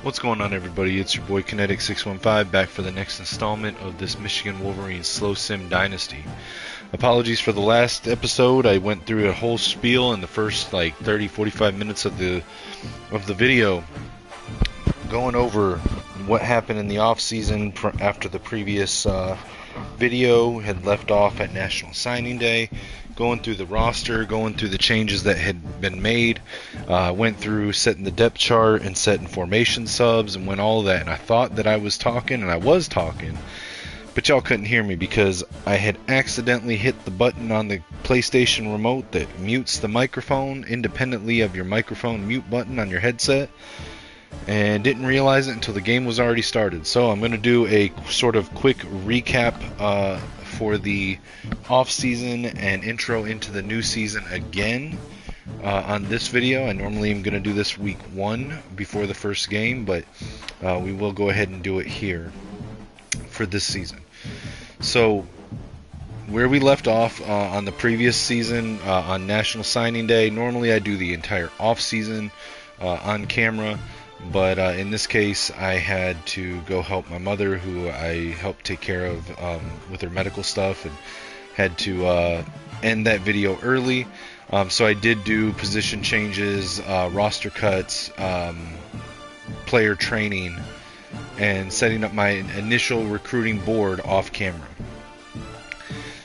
What's going on, everybody? It's your boy Kinetic615 back for the next installment of this Michigan Wolverines Slow Sim Dynasty. Apologies for the last episode. I went through a whole spiel in the first like 30-45 minutes of the video, going over what happened in the off season after the previous video had left off at National Signing Day, going through the roster, going through the changes that had been made, went through setting the depth chart and setting formation subs and went all of that. And I thought that I was talking, and I was talking, but y'all couldn't hear me because I had accidentally hit the button on the PlayStation remote that mutes the microphone independently of your microphone mute button on your headset, and didn't realize it until the game was already started. So I'm going to do a sort of quick recap for the off season and intro into the new season again on this video. I normally am going to do this week 1 before the first game, but we will go ahead and do it here for this season. So where we left off on the previous season on National Signing Day, normally I do the entire off season on camera. But in this case, I had to go help my mother, who I helped take care of with her medical stuff, and had to end that video early. So I did do position changes, roster cuts, player training, and setting up my initial recruiting board off camera.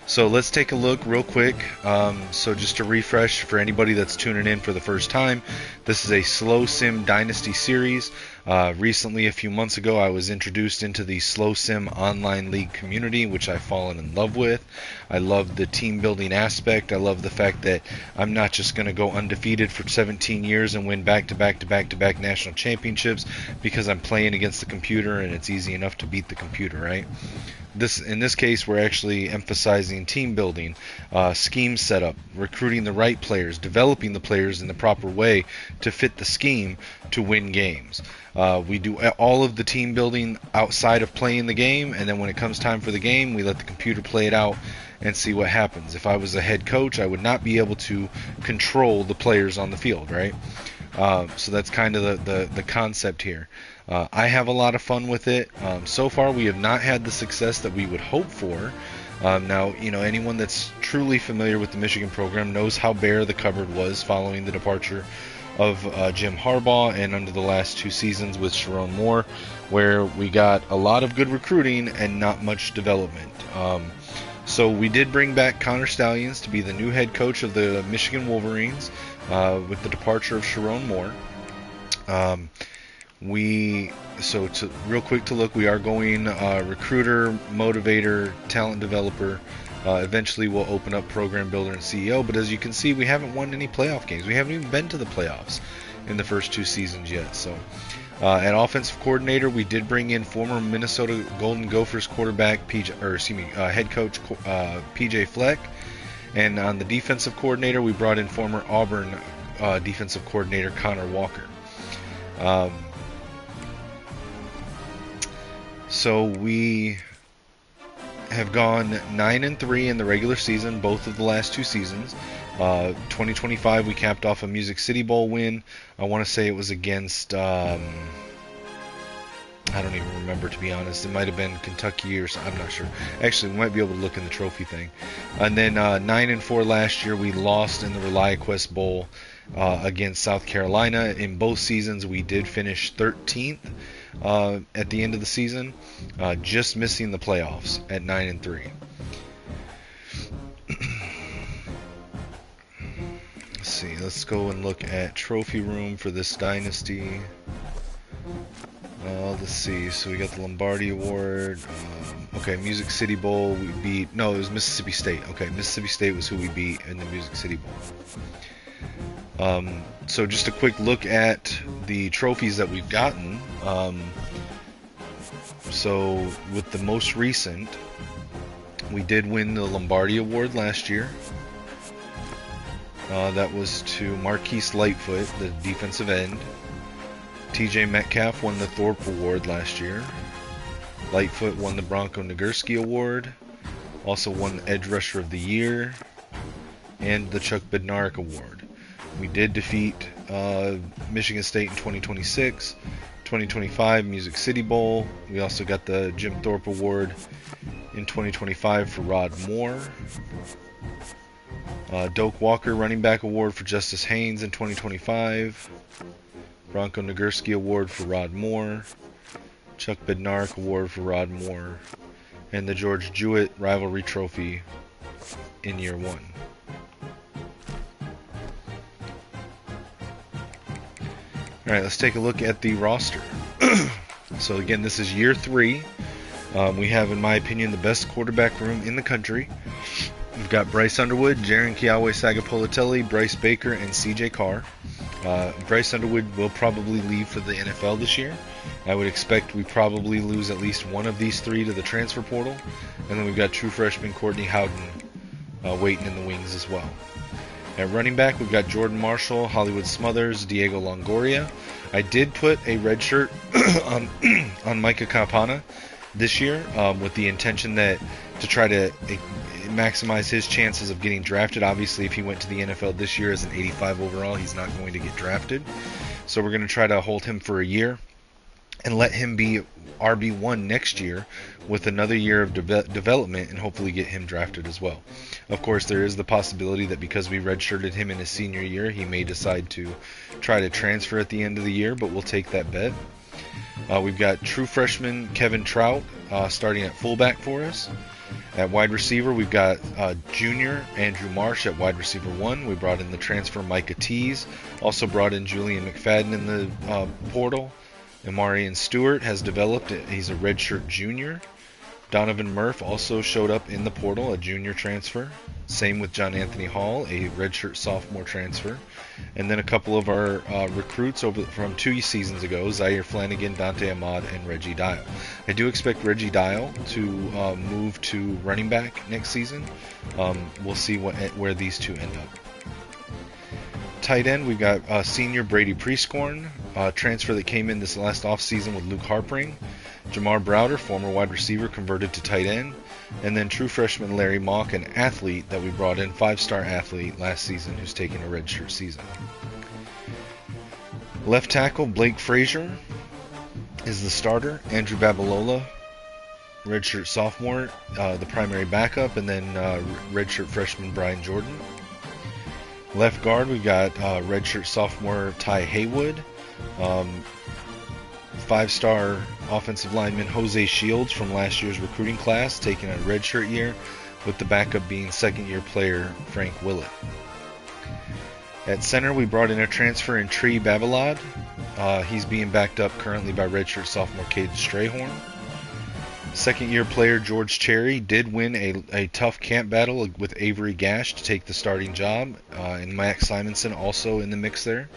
So let's take a look real quick. So just to refresh for anybody that's tuning in for the first time, this is a Slow Sim Dynasty series. Recently, a few months ago, I was introduced into the Slow Sim Online League community, which I've fallen in love with. I love the team building aspect. I love the fact that I'm not just going to go undefeated for 17 years and win back-to-back national championships because I'm playing against the computer and it's easy enough to beat the computer, right? In this case, we're actually emphasizing team building, scheme setup, recruiting the right players, developing the players in the proper way to fit the scheme to win games. We do all of the team building outside of playing the game, and then when it comes time for the game, we let the computer play it out and see what happens. If I was a head coach, I would not be able to control the players on the field, right? So that's kind of the concept here. I have a lot of fun with it. So far, we have not had the success that we would hope for. Now, anyone that's truly familiar with the Michigan program knows how bare the cupboard was following the departure of Jim Harbaugh, and under the last 2 seasons with Sharon Moore, where we got a lot of good recruiting and not much development. So we did bring back Connor Stallions to be the new head coach of the Michigan Wolverines with the departure of Sharon Moore. Real quick to look, we are going recruiter, motivator, talent developer. Eventually we'll open up program builder and CEO, but as you can see, we haven't won any playoff games. We haven't even been to the playoffs in the first 2 seasons yet. So at offensive coordinator, we did bring in former Minnesota Golden Gophers quarterback head coach PJ Fleck, and on the defensive coordinator, we brought in former Auburn defensive coordinator Connor Walker. So we have gone 9-3 in the regular season, both of the last 2 seasons. 2025, we capped off a Music City Bowl win. I want to say it was against, I don't even remember, to be honest. It might have been Kentucky or something. I'm not sure. Actually, we might be able to look in the trophy thing. And then 9-4 last year, we lost in the ReliaQuest Bowl against South Carolina. In both seasons, we did finish 13th. At the end of the season, just missing the playoffs at 9-3. Let's see. Let's go and look at trophy room for this dynasty. Let's see. So we got the Lombardi Award. Okay, Music City Bowl. We beat. No, it was Mississippi State. Okay, Mississippi State was who we beat in the Music City Bowl. So just a quick look at the trophies that we've gotten. So with the most recent, we did win the Lombardi Award last year. That was to Marquise Lightfoot, the defensive end. TJ Metcalf won the Thorpe Award last year. Lightfoot won the Bronco Nagurski Award. Also won Edge Rusher of the Year and the Chuck Bednarik Award. We did defeat Michigan State in 2026. 2025 Music City Bowl. We also got the Jim Thorpe Award in 2025 for Rod Moore. Doak Walker Running Back Award for Justice Haynes in 2025. Bronco Nagurski Award for Rod Moore. Chuck Bednarik Award for Rod Moore. And the George Jewett Rivalry Trophy in year 1. Alright, let's take a look at the roster. So again, this is year 3. We have, in my opinion, the best quarterback room in the country. We've got Bryce Underwood, Jaron Kiawe Sagapolatelli, Bryce Baker, and CJ Carr. Bryce Underwood will probably leave for the NFL this year. I would expect we probably lose at least one of these 3 to the transfer portal. And then we've got true freshman Courtney Howden waiting in the wings as well. At running back, we've got Jordan Marshall, Hollywood Smothers, Diego Longoria. I did put a red shirt on Micah Campana this year with the intention that to try to maximize his chances of getting drafted. Obviously, if he went to the NFL this year as an 85 overall, he's not going to get drafted. So we're going to try to hold him for a year and let him be RB1 next year with another year of development and hopefully get him drafted as well. Of course, there is the possibility that because we redshirted him in his senior year, he may decide to try to transfer at the end of the year, but we'll take that bet. We've got true freshman Kevin Trout starting at fullback for us. At wide receiver, we've got junior Andrew Marsh at wide receiver 1. We brought in the transfer Micah Tease. Also brought in Julian McFadden in the portal. Amarian Stewart has developed. He's a redshirt junior. Donovan Murph also showed up in the portal, a junior transfer. Same with John Anthony Hall, a redshirt sophomore transfer. And then a couple of our recruits from 2 seasons ago, Zaire Flanagan, Dante Ahmad, and Reggie Dial. I do expect Reggie Dial to move to running back next season. We'll see where these 2 end up. Tight end, we've got senior Brady Prieskorn, transfer that came in this last offseason with Luke Harpering. Jamar Browder, former wide receiver, converted to tight end. And then true freshman Larry Mock, an athlete that we brought in, 5-star athlete last season who's taking a redshirt season. Left tackle Blake Frazier is the starter. Andrew Babalola, redshirt sophomore, the primary backup. And then redshirt freshman Brian Jordan. Left guard, we got redshirt sophomore Ty Haywood, 5-star offensive lineman Jose Shields from last year's recruiting class, taking a redshirt year, with the backup being second-year player Frank Willett. At center, we brought in a transfer in Tree Babalad. He's being backed up currently by redshirt sophomore Caden Strayhorn. Second-year player George Cherry did win a tough camp battle with Avery Gash to take the starting job, and Max Simonson also in the mix there.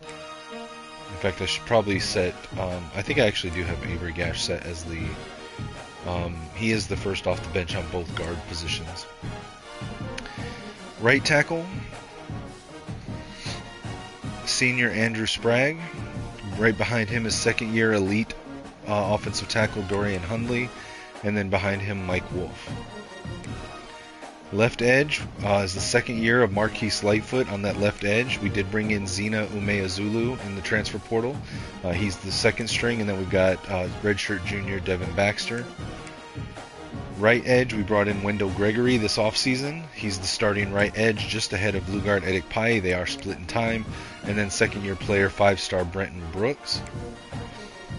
In fact, I should probably set, I think I actually do have Avery Gash set as the, he is the first off the bench on both guard positions. Right tackle, senior Andrew Sprague. Right behind him is second-year elite offensive tackle Dorian Hundley, and then behind him Mike Wolf. Left edge is the second year of Marquise Lightfoot on that left edge. We did bring in Zena Umeazulu in the transfer portal. He's the second string, and then we've got redshirt junior Devin Baxter. Right edge, we brought in Wendell Gregory this offseason. He's the starting right edge just ahead of Lugard Edikpaye. They are split in time. And then second-year player 5-star Brenton Brooks.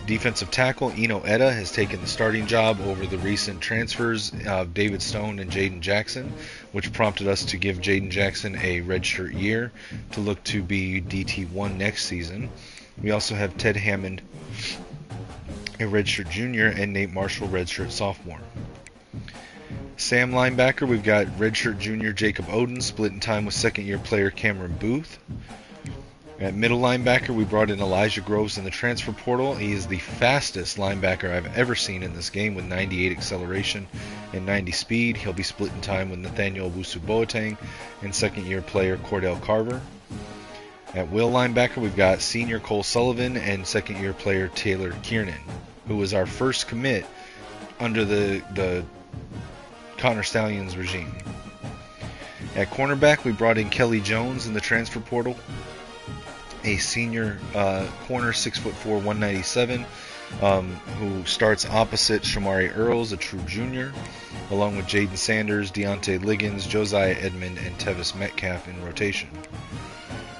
Defensive tackle Eno Etta has taken the starting job over the recent transfers of David Stone and Jaden Jackson, which prompted us to give Jaden Jackson a redshirt year to look to be DT1 next season. We also have Ted Hammond, a redshirt junior, and Nate Marshall, redshirt sophomore. Sam linebacker, we've got redshirt junior Jacob Oden, split in time with second-year player Cameron Booth. At middle linebacker, we brought in Elijah Groves in the transfer portal. He is the fastest linebacker I've ever seen in this game with 98 acceleration and 90 speed. He'll be split in time with Nathaniel Owusu-Boateng and second-year player Cordell Carver. At will linebacker, we've got senior Cole Sullivan and second-year player Taylor Kiernan, who was our first commit under the Connor Stallions regime. At cornerback, we brought in Kelly Jones in the transfer portal. a senior corner, 6'4", 197, who starts opposite Shamari Earls, a true junior, along with Jaden Sanders, Deontay Liggins, Josiah Edmond, and Tevis Metcalf in rotation.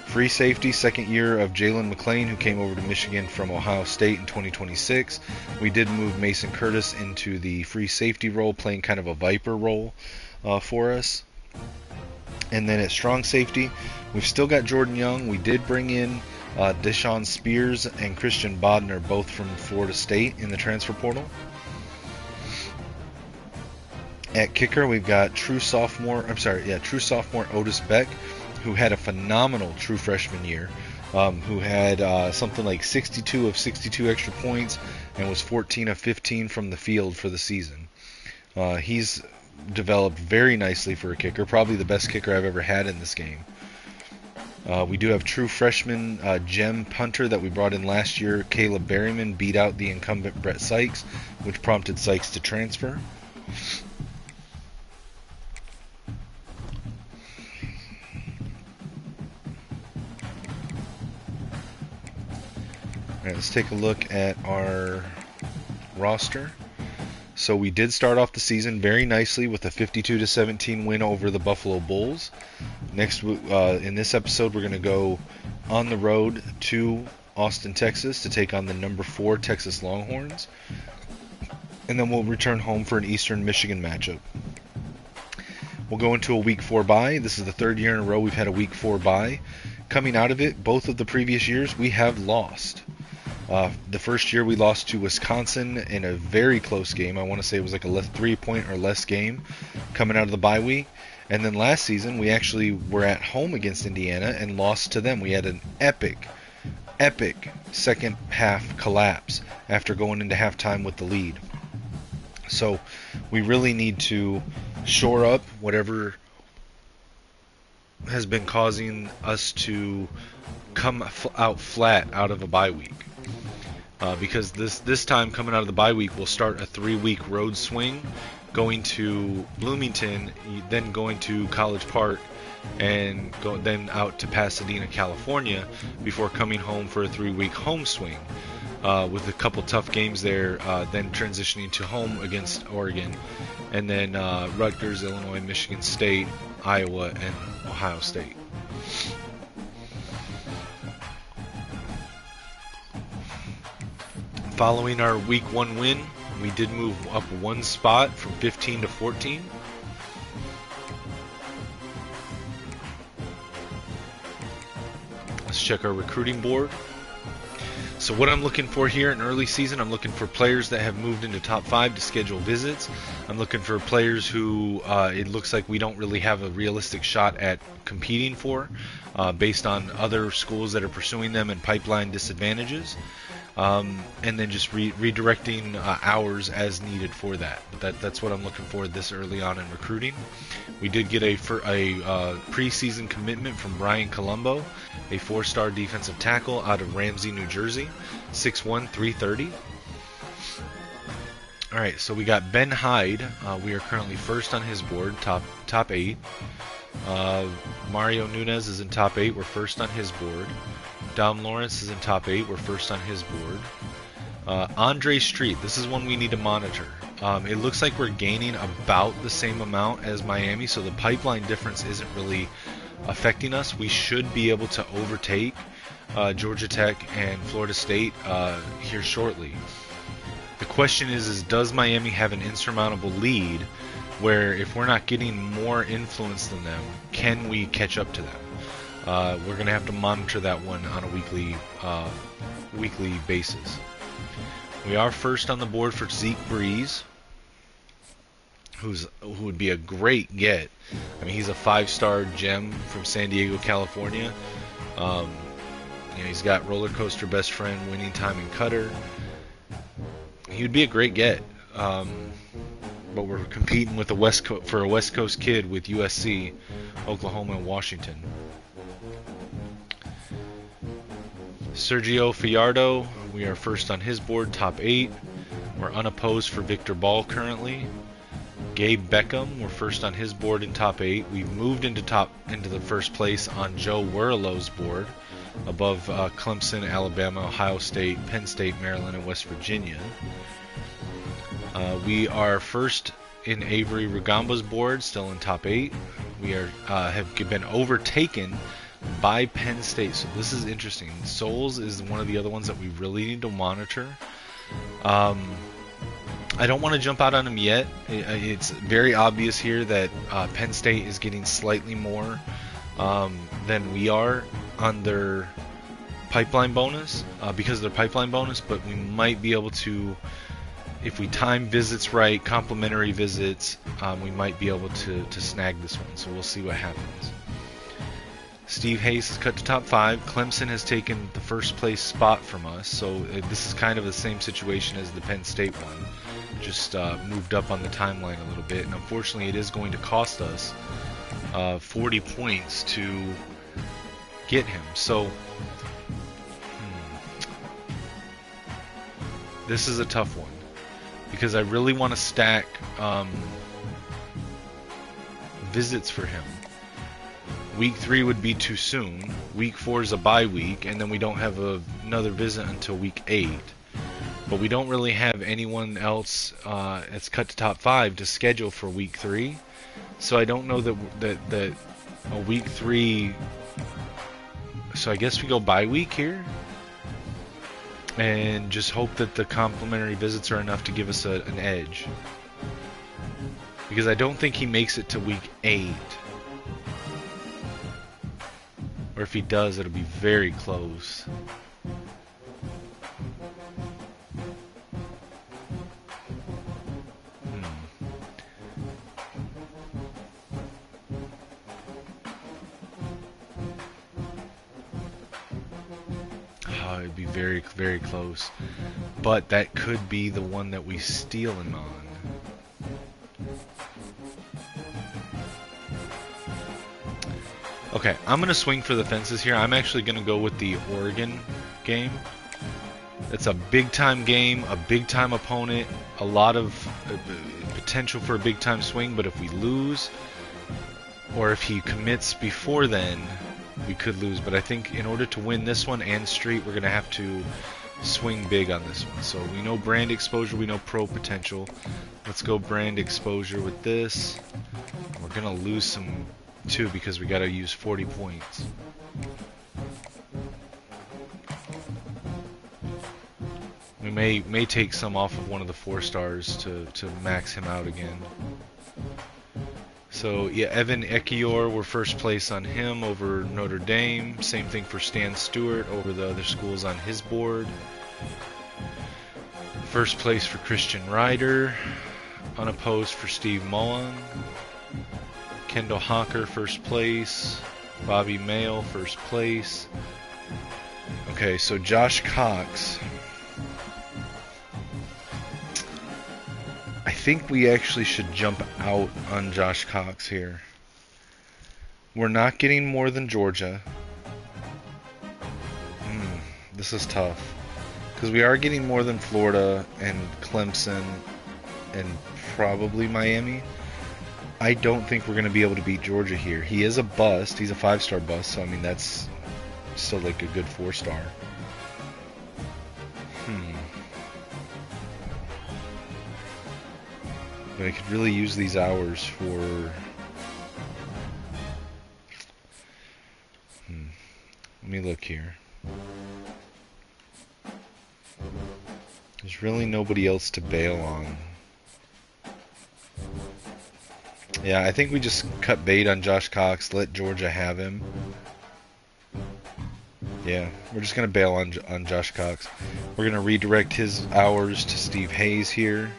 Free safety, second year of Jalen McClain, who came over to Michigan from Ohio State in 2026. We did move Mason Curtis into the free safety role, playing kind of a Viper role for us. And then at strong safety, we've still got Jordan Young. We did bring in Deshaun Spears and Christian Bodner, both from Florida State, in the transfer portal. At kicker, we've got true sophomore Otis Beck, who had a phenomenal true freshman year, who had something like 62 of 62 extra points and was 14 of 15 from the field for the season. He's developed very nicely for a kicker, probably the best kicker I've ever had in this game. We do have true freshman gem punter that we brought in last year. Caleb Berryman beat out the incumbent Brett Sykes, which prompted Sykes to transfer. All right, let's take a look at our roster. So we did start off the season very nicely with a 52-17 win over the Buffalo Bulls. Next, in this episode, we're going to go on the road to Austin, Texas, to take on the number 4 Texas Longhorns. And then we'll return home for an Eastern Michigan matchup. We'll go into a Week 4 bye. This is the third year in a row we've had a Week 4 bye. Coming out of it, both of the previous years, we have lost. The first year we lost to Wisconsin in a very close game. I want to say it was like a 3-point or less game coming out of the bye week. And then last season we actually were at home against Indiana and lost to them. We had an epic second half collapse after going into halftime with the lead. So we really need to shore up whatever has been causing us to come out flat out of a bye week. Because this time coming out of the bye week, we'll start a 3-week road swing, going to Bloomington, then going to College Park, and then out to Pasadena, California, before coming home for a 3-week home swing, with a couple tough games there, then transitioning to home against Oregon, and then Rutgers, Illinois, Michigan State, Iowa, and Ohio State. Following our Week 1 win, we did move up one spot from 15 to 14. Let's check our recruiting board. So what I'm looking for here in early season, I'm looking for players that have moved into top 5 to schedule visits. I'm looking for players who it looks like we don't really have a realistic shot at competing for, based on other schools that are pursuing them and pipeline disadvantages. And then just redirecting hours as needed for that. That's what I'm looking for this early on in recruiting. We did get a preseason commitment from Brian Colombo, a 4-star defensive tackle out of Ramsey, New Jersey, 6'1", 330. All right, so we got Ben Hyde. We are currently first on his board, top 8. Mario Nunez is in top 8. We're first on his board. Dom Lawrence is in top 8. We're first on his board. Andre Street. This is one we need to monitor. It looks like we're gaining about the same amount as Miami, so the pipeline difference isn't really affecting us. We should be able to overtake Georgia Tech and Florida State here shortly. The question is does Miami have an insurmountable lead where if we're not getting more influence than them, can we catch up to them? We're going to have to monitor that one on a weekly basis. We are first on the board for Zeke Breeze, who would be a great get. I mean, he's a 5-star gem from San Diego, California. He's got roller coaster best friend, winning time and cutter. He would be a great get. But we're competing with for a West Coast kid with USC, Oklahoma, and Washington. Sergio Fiardo, we are first on his board, top 8. We're unopposed for Victor Ball currently. Gabe Beckham, we're first on his board in top 8. We've moved into the first place on Joe Werlow's board, above Clemson, Alabama, Ohio State, Penn State, Maryland, and West Virginia. We are first in Avery Rugamba's board, still in top 8. We are have been overtaken by Penn State, so this is interesting. Souls is one of the other ones that we really need to monitor. I don't want to jump out on him yet. It's very obvious here that Penn State is getting slightly more than we are on their pipeline bonus, because of their pipeline bonus, but we might be able to, if we time visits right, complimentary visits, we might be able to snag this one. So we'll see what happens. Steve Hayes is cut to top 5. Clemson has taken the first place spot from us, so this is kind of the same situation as the Penn State one. Just moved up on the timeline a little bit, and unfortunately it is going to cost us 40 points to get him. So this is a tough one, because I really want to stack visits for him. Week 3 would be too soon. Week 4 is a bye week, and then we don't have another visit until week 8. But we don't really have anyone else that's cut to top 5 to schedule for week 3. So I don't know that a week 3. So I guess we go bye week here, and just hope that the complimentary visits are enough to give us an edge. Because I don't think he makes it to week 8. Or if he does, it'll be very close. Oh, it'd be very, very close. But that could be the one that we steal him on. Okay, I'm going to swing for the fences here. I'm actually going to go with the Oregon game. It's a big-time game, a big-time opponent, a lot of potential for a big-time swing, but if we lose, or if he commits before then, we could lose. But I think in order to win this one and street, we're going to have to swing big on this one. So we know brand exposure, we know pro potential. Let's go brand exposure with this. We're going to lose some too, because we got to use 40 points. We may take some off of one of the 4 stars to max him out again. So yeah, Evan Ekiyor, we're first place on him over Notre Dame. Same thing for Stan Stewart over the other schools on his board. First place for Christian Ryder, unopposed for Steve Mullen. Kendall Hawker, first place. Bobby Mayo, first place. Okay, so Josh Cox. I think we actually should jump out on Josh Cox here. We're not getting more than Georgia. This is tough. Because we are getting more than Florida and Clemson and probably Miami. I don't think we're going to be able to beat Georgia here. He is a bust. He's a 5-star bust, so I mean that's still like a good 4-star. But I could really use these hours for... Let me look here. There's really nobody else to bail on. Yeah, I think we just cut bait on Josh Cox, let Georgia have him. Yeah, we're just going to bail on Josh Cox. We're going to redirect his hours to Steve Hayes here.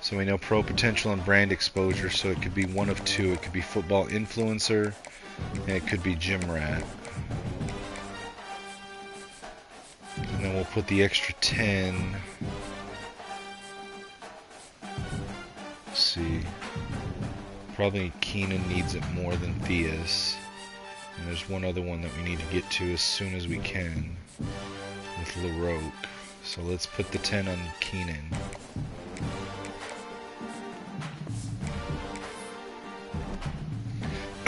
So we know pro potential and brand exposure, so it could be one of 2. It could be football influencer, and it could be gym rat. And then we'll put the extra 10. Let's see. Probably Keenan needs it more than Theus. And there's one other one that we need to get to as soon as we can with LaRoque. So let's put the 10 on Keenan.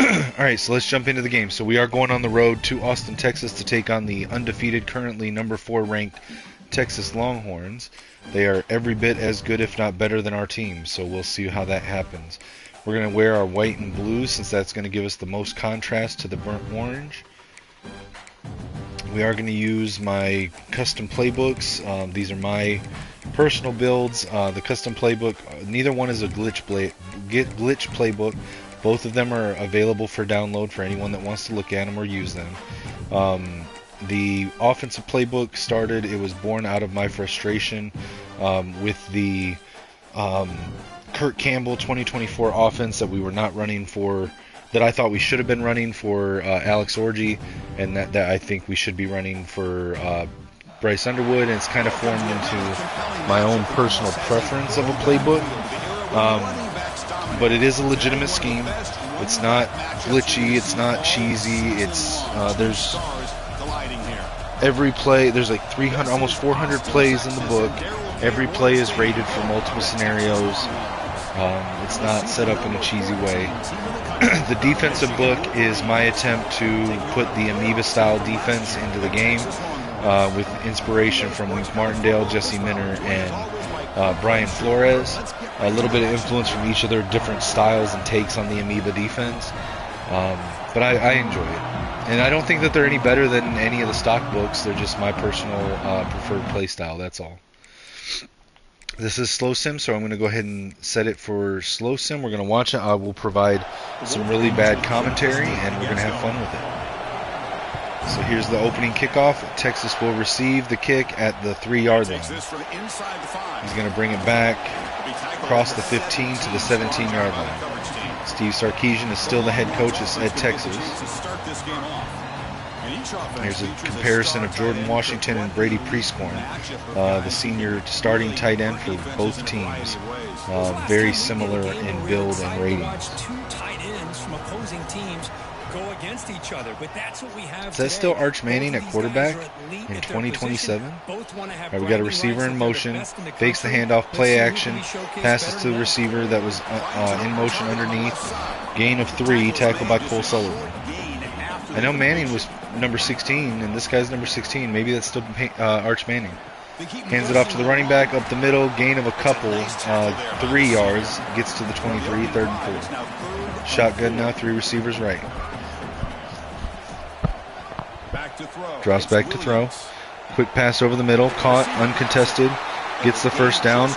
Alright, so let's jump into the game. So we are going on the road to Austin, Texas to take on the undefeated, currently number 4 ranked Texas Longhorns. They are every bit as good, if not better, than our team, so we'll see how that happens. We're going to wear our white and blue since that's going to give us the most contrast to the burnt orange. We are going to use my custom playbooks. These are my personal builds. The custom playbook, neither one is a glitch playbook. Both of them are available for download for anyone that wants to look at them or use them. The offensive playbook started, it was born out of my frustration with the Kurt Campbell 2024 offense that we were not running for, that I thought we should have been running for Alex Orji, and that I think we should be running for Bryce Underwood, and it's kind of formed into my own personal preference of a playbook. But it is a legitimate scheme. It's not glitchy, it's not cheesy, it's there's every play, there's like 300, almost 400 plays in the book. Every play is rated for multiple scenarios. It's not set up in a cheesy way. The defensive book is my attempt to put the amoeba style defense into the game with inspiration from Wink Martindale, Jesse Minner, and Brian Flores. A little bit of influence from each of their different styles and takes on the amoeba defense. But I enjoy it. And I don't think that they're any better than any of the stock books. They're just my personal preferred play style, that's all. This is Slow Sim, so I'm going to go ahead and set it for Slow Sim. We're going to watch it. I will provide some really bad commentary, and we're going to have fun with it. So here's the opening kickoff. Texas will receive the kick at the 3-yard line. He's going to bring it back across the 15 to the 17-yard line. Steve Sarkisian is still the head coach at Texas. Here's a comparison of Jordan Washington and Brady Prescorn, the senior starting tight end for both teams. Very similar in build and ratings. Two tight ends from opposing teams go against each other, but that's what we have. Is that still Arch Manning at quarterback in 2027? Alright, we got a receiver in motion, fakes the handoff, play action, passes to the receiver that was in motion underneath, gain of 3, tackled by Cole Sullivan. I know Manning was number 16, and this guy's number 16. Maybe that's still Arch Manning. Hands it off to the running back, up the middle, gain of a couple, 3 yards, gets to the 23, 3rd and 4. Shotgun now, 3 receivers right. Drops back to throw. Quick pass over the middle, caught, uncontested, gets the first down.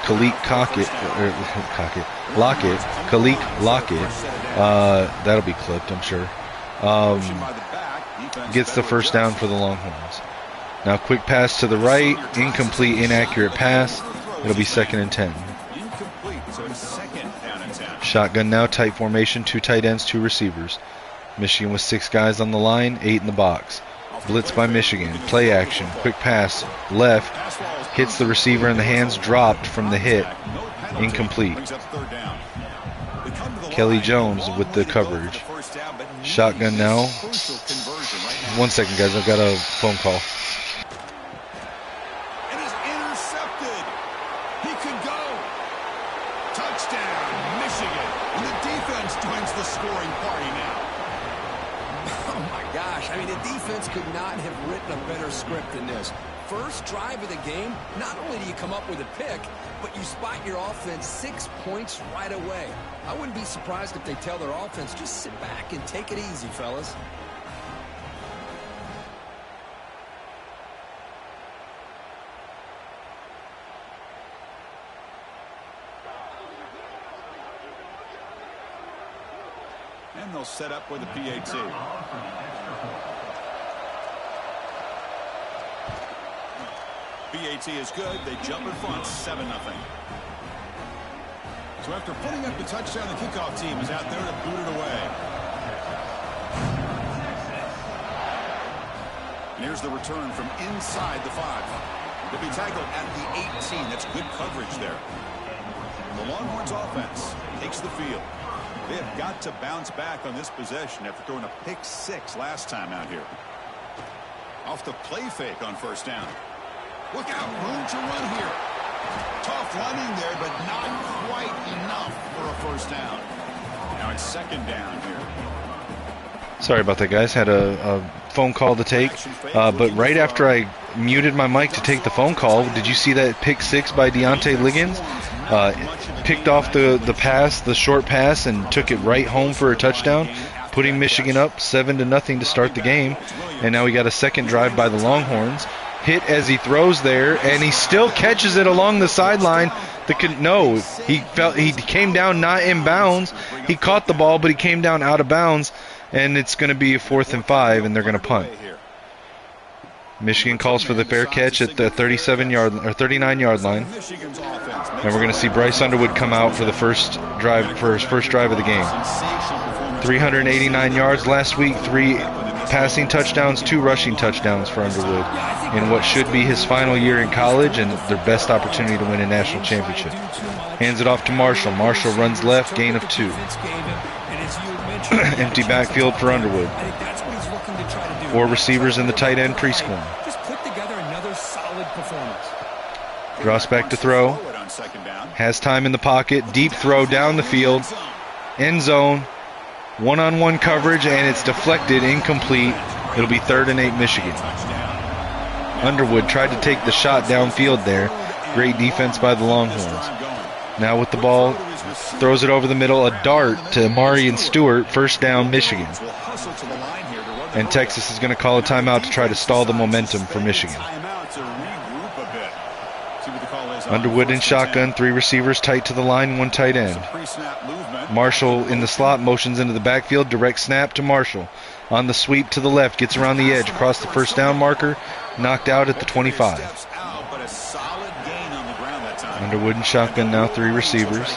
Lockett. That'll be clipped, I'm sure. Gets the first down for the Longhorns. Now quick pass to the right, incomplete, inaccurate pass. It'll be 2nd and 10. Shotgun now, tight formation, 2 tight ends, 2 receivers. Michigan with 6 guys on the line, 8 in the box. Blitz by Michigan, play action, quick pass, left, hits the receiver in the hands, dropped from the hit, incomplete. Kelly Jones with the coverage. Shotgun now. 1 second, guys, I've got a phone call. It is intercepted. He could go. Touchdown, Michigan. And the defense joins the scoring party now. Oh my gosh, I mean, the defense could not have written a better script than this. First drive of the game, not only do you come up with a pick, but you spot your offense 6 points right away. I wouldn't be surprised if they tell their offense, just sit back and take it easy, fellas. And they'll set up with a PAT. PAT is good. They jump in front, 7-0. So after putting up the touchdown, the kickoff team is out there to boot it away. And here's the return from inside the 5. They'll be tackled at the 18. That's good coverage there. The Longhorns offense takes the field. They have got to bounce back on this possession after throwing a pick 6 last time out here. Off the play fake on first down. Look out, room to run here. Tough running there, but not quite enough for a first down. Now it's 2nd down here. Sorry about that, guys. Had a phone call to take. But right after I muted my mic to take the phone call, did you see that pick six by Deontay Liggins? Picked off the pass, the short pass, and took it right home for a touchdown, putting Michigan up 7-0 to start the game. And now we got a second drive by the Longhorns. Hit as he throws there, and he still catches it along the sideline. He came down not in bounds. He caught the ball, but he came down out of bounds, and it's going to be a 4th and 5, and they're going to punt. Michigan calls for the fair catch at the 39-yard line, and we're going to see Bryce Underwood come out for the first drive of the game. 389 yards last week, 3 passing touchdowns, 2 rushing touchdowns for Underwood in what should be his final year in college and their best opportunity to win a national championship. Hands it off to Marshall. Marshall runs left, gain of 2. Empty backfield for Underwood. 4 receivers in the tight end preschool. Just put together another solid performance. Drops back to throw. Has time in the pocket. Deep throw down the field. End zone. One-on-one coverage, and it's deflected, incomplete. It'll be 3rd and 8 Michigan. Underwood tried to take the shot downfield there. Great defense by the Longhorns. Now with the ball, throws it over the middle, a dart to Amari and Stewart, 1st down Michigan. And Texas is going to call a timeout to try to stall the momentum for Michigan. Underwood in shotgun, 3 receivers tight to the line, 1 tight end. Marshall in the slot, motions into the backfield, direct snap to Marshall. On the sweep to the left, gets around the edge, across the 1st down marker, knocked out at the 25. Underwood in shotgun now, 3 receivers.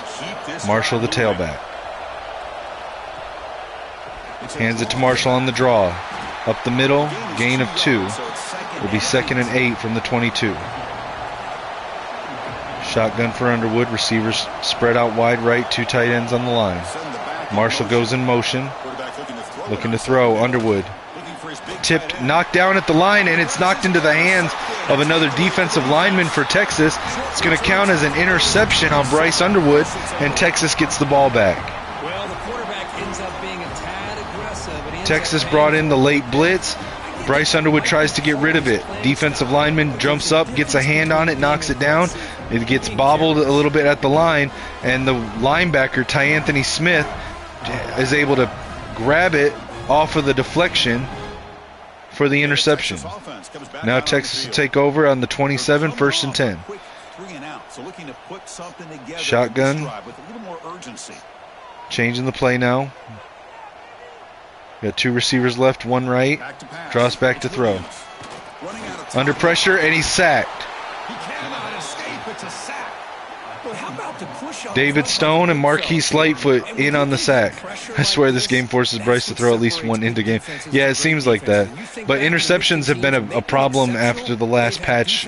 Marshall the tailback. Hands it to Marshall on the draw. Up the middle, gain of 2. Will be 2nd and 8 from the 22. Shotgun for Underwood. Receivers spread out wide right. 2 tight ends on the line. Marshall goes in motion. Looking to throw. Underwood. Tipped, knocked down at the line, and it's knocked into the hands of another defensive lineman for Texas. It's going to count as an interception on Bryce Underwood, and Texas gets the ball back. Well, the quarterback ends up being a tad aggressive. Texas brought in the late blitz. Bryce Underwood tries to get rid of it. Defensive lineman jumps up, gets a hand on it, knocks it down. It gets bobbled a little bit at the line, and the linebacker, Ty-Anthony Smith, is able to grab it off of the deflection for the interception. Now Texas will take over on the 27, 1st and 10. Shotgun. Changing the play now. Got 2 receivers left, 1 right. Draws back to throw. Under pressure, and he's sacked. David Stone and Marquise Lightfoot in on the sack. I swear this game forces Bryce to throw at least 1 into game. Yeah, it seems like that. But interceptions have been a problem after the last patch,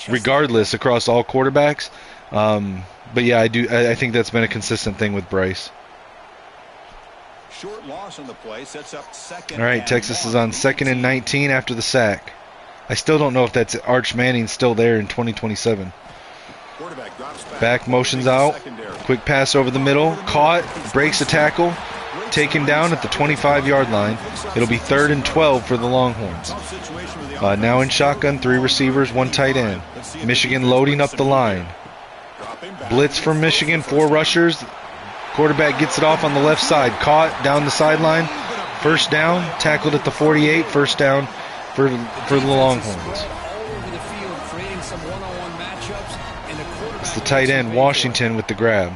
regardless, across all quarterbacks. But yeah, I think that's been a consistent thing with Bryce. Short loss on the play sets up 2nd. All right, Texas is on 2nd and 19 after the sack. I still don't know if that's Arch Manning still there in 2027. Back motions out. Quick pass over the middle. Caught. Breaks a tackle. Taken down at the 25-yard line. It'll be 3rd and 12 for the Longhorns. Now in shotgun, 3 receivers, 1 tight end. Michigan loading up the line. Blitz from Michigan, 4 rushers. Quarterback gets it off on the left side. Caught down the sideline. 1st down. Tackled at the 48. 1st down for the Longhorns. It's the tight end, Washington, with the grab.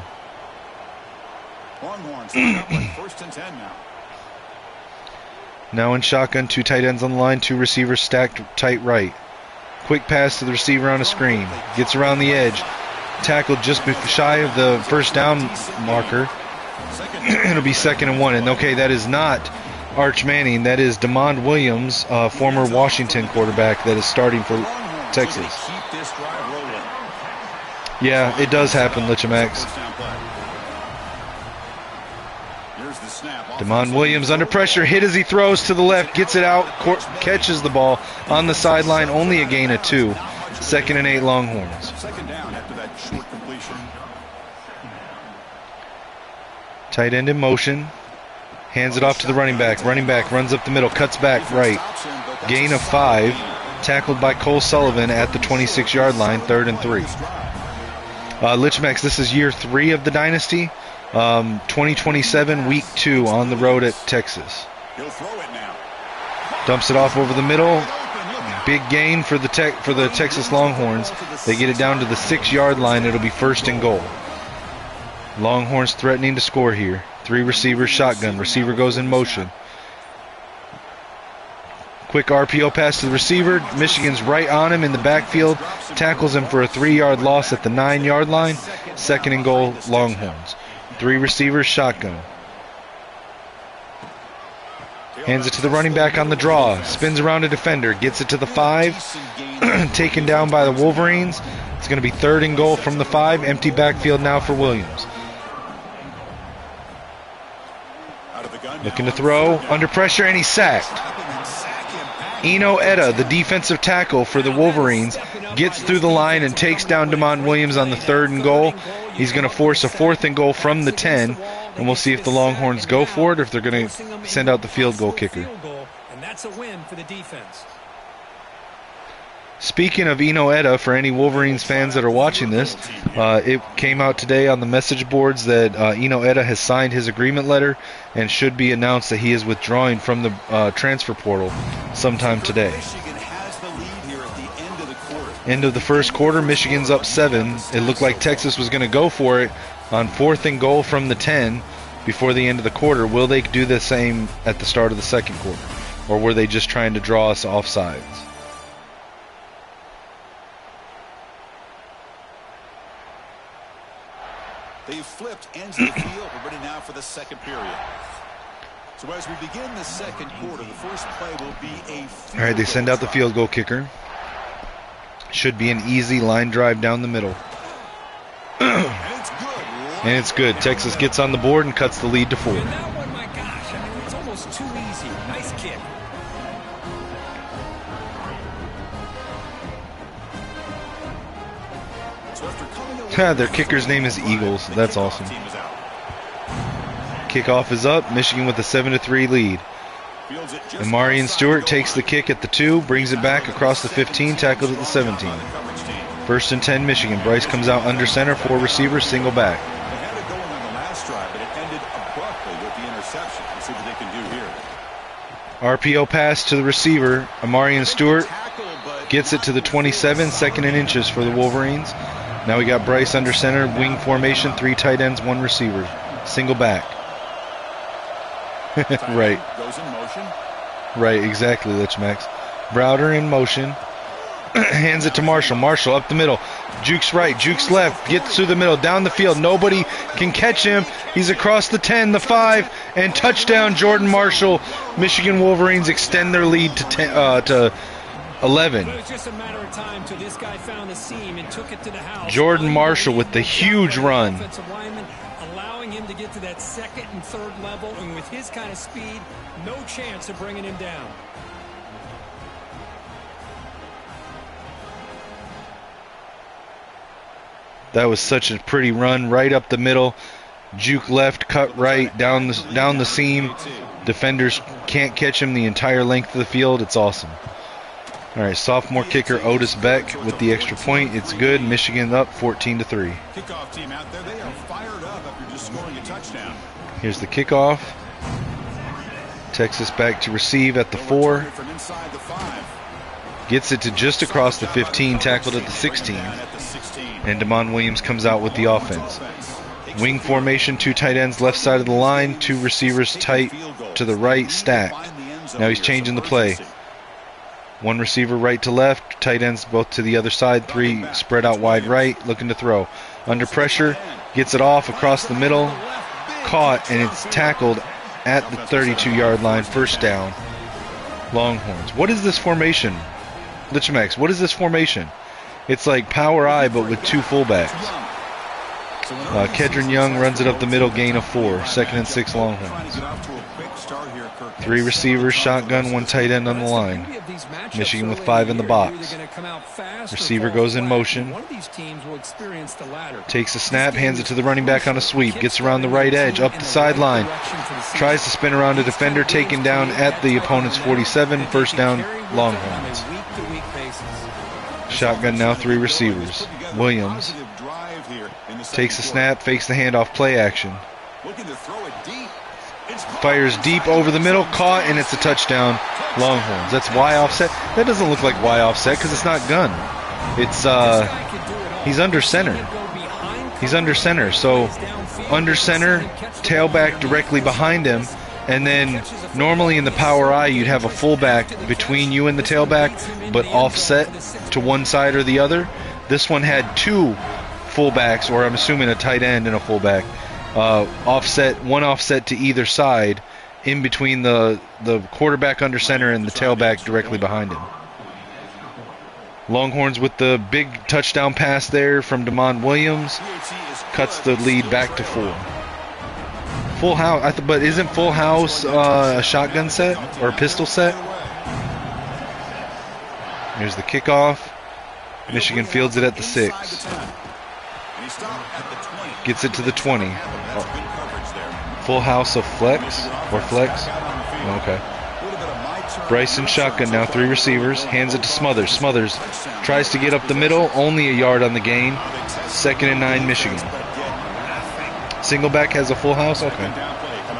Now in shotgun, 2 tight ends on the line, 2 receivers stacked tight right. Quick pass to the receiver on a screen. Gets around the edge. Tackled just shy of the 1st down marker. It'll be 2nd and 1. And okay, that is not Arch Manning. That is DeMond Williams, former Washington quarterback that is starting for Texas. Yeah, it does happen, Lichamax. DeMond Williams under pressure, hit as he throws to the left, gets it out, catches the ball on the sideline, only a gain of 2. 2nd and 8 Longhorns. Tight end in motion. Hands it off to the running back. Running back runs up the middle, cuts back right. Gain of 5. Tackled by Cole Sullivan at the 26-yard line, 3rd and 3. Lichmax, this is year 3 of the Dynasty. 2027, week 2 on the road at Texas. Dumps it off over the middle. Big gain for the Texas Longhorns. They get it down to the 6-yard line. It'll be 1st and goal. Longhorns threatening to score here. 3 receivers, shotgun. Receiver goes in motion. Quick RPO pass to the receiver. Michigan's right on him in the backfield. Tackles him for a 3-yard loss at the 9-yard line. 2nd and goal, Longhorns. 3 receivers, shotgun. Hands it to the running back on the draw. Spins around a defender. Gets it to the 5. Taken down by the Wolverines. It's going to be 3rd and goal from the 5. Empty backfield now for Williams. Looking to throw. Under pressure, and he's sacked. Eno Etta, the defensive tackle for the Wolverines, gets through the line and takes down Damon Williams on the 3rd and goal. He's going to force a 4th and goal from the 10, and we'll see if the Longhorns go for it or if they're going to send out the field goal kicker. And that's a win for the defense. Speaking of Eno Etta, for any Wolverines fans that are watching this, it came out today on the message boards that Eno Etta has signed his agreement letter and should be announced that he is withdrawing from the transfer portal sometime today. End of the first quarter, Michigan's up 7. It looked like Texas was going to go for it on 4th and goal from the 10 before the end of the quarter. Will they do the same at the start of the second quarter? Or were they just trying to draw us offsides? They've flipped ends of the field. We're ready now for the second period. So as we begin the second quarter, the first play will be a field. All right, they send out the field goal kicker. Should be an easy line drive down the middle. And it's good. Texas gets on the board and cuts the lead to 4. And that one, my gosh, I mean, it's almost too easy. Nice kick. Their kicker's name is Eagles. That's awesome. Kickoff is up. Michigan with a 7-3 lead. And Marion Stewart takes the kick at the 2, brings it back across the 15, tackles at the 17. 1st and 10 Michigan. Bryce comes out under center, 4 receivers, single back. They had it going on the last drive, but it ended abruptly with the interception. Let's see what they can do here. RPO pass to the receiver. Amarian Stewart gets it to the 27, 2nd and inches for the Wolverines. Now we got Bryce under center, wing formation, 3 tight ends, 1 receiver. Single back. Right. Goes in motion. Right, exactly, Lichmax. Browder in motion. Hands it to Marshall. Marshall up the middle. Jukes right, Jukes left. Gets through the middle, down the field. Nobody can catch him. He's across the 10, the 5, and touchdown, Jordan Marshall. Michigan Wolverines extend their lead to 11. It was just a matter of time till this guy found the seam and took it to the house. Jordan Marshall with the huge run. Offensive lineman allowing him to get to that 2nd and 3rd level, and with his kind of speed, no chance of bringing him down. That was such a pretty run, right up the middle. Juke left, cut right, down the seam. Defenders can't catch him the entire length of the field. It's awesome. All right, sophomore kicker Otis Beck with the extra point. It's good. Michigan up 14-3. Kickoff team out there, they are fired up after just scoring a touchdown. Here's the kickoff. Texas back to receive at the 4. From inside the 5. Gets it to just across the 15, tackled at the 16. And Damon Williams comes out with the offense. Wing formation, 2 tight ends left side of the line, 2 receivers tight to the right, stacked. Now he's changing the play. 1 receiver right to left, tight ends both to the other side, 3 spread out wide right, looking to throw. Under pressure, gets it off across the middle, caught, and it's tackled at the 32-yard line, 1st down. Longhorns. What is this formation? Lichmax, what is this formation? It's like power I, but with 2 fullbacks. Kedron Young runs it up the middle, gain of 4. 2nd and 6 Longhorns. 3 receivers, shotgun, 1 tight end on the line. Michigan with 5 in the box. Receiver goes in motion. Takes a snap, hands it to the running back on a sweep. Gets around the right edge, up the sideline. Tries to spin around a defender, taken down at the opponent's 47. 1st down, Longhorns. Shotgun now, 3 receivers. Williams takes a snap, fakes the handoff, play action. Fires deep over the middle, caught, and it's a touchdown, Longhorns. That's Y offset. That doesn't look like Y offset because it's not gun. It's he's under center. He's under center. So under center, tailback directly behind him, and then normally in the power I you'd have a fullback between you and the tailback, but offset to one side or the other. This one had 2 fullbacks, or I'm assuming a tight end and a fullback, one offset to either side, in between the quarterback under center and the tailback directly behind him. Longhorns with the big touchdown pass there from Damon Williams cuts the lead back to 4. Full house, but isn't full house a shotgun set or a pistol set? Here's the kickoff. Michigan fields it at the 6. Gets it to the 20. Full house of flex or flex. Okay. Bryson shotgun now, 3 receivers. Hands it to Smothers. Smothers tries to get up the middle. Only a yard on the gain. 2nd and 9 Michigan. Single back has a full house. Okay.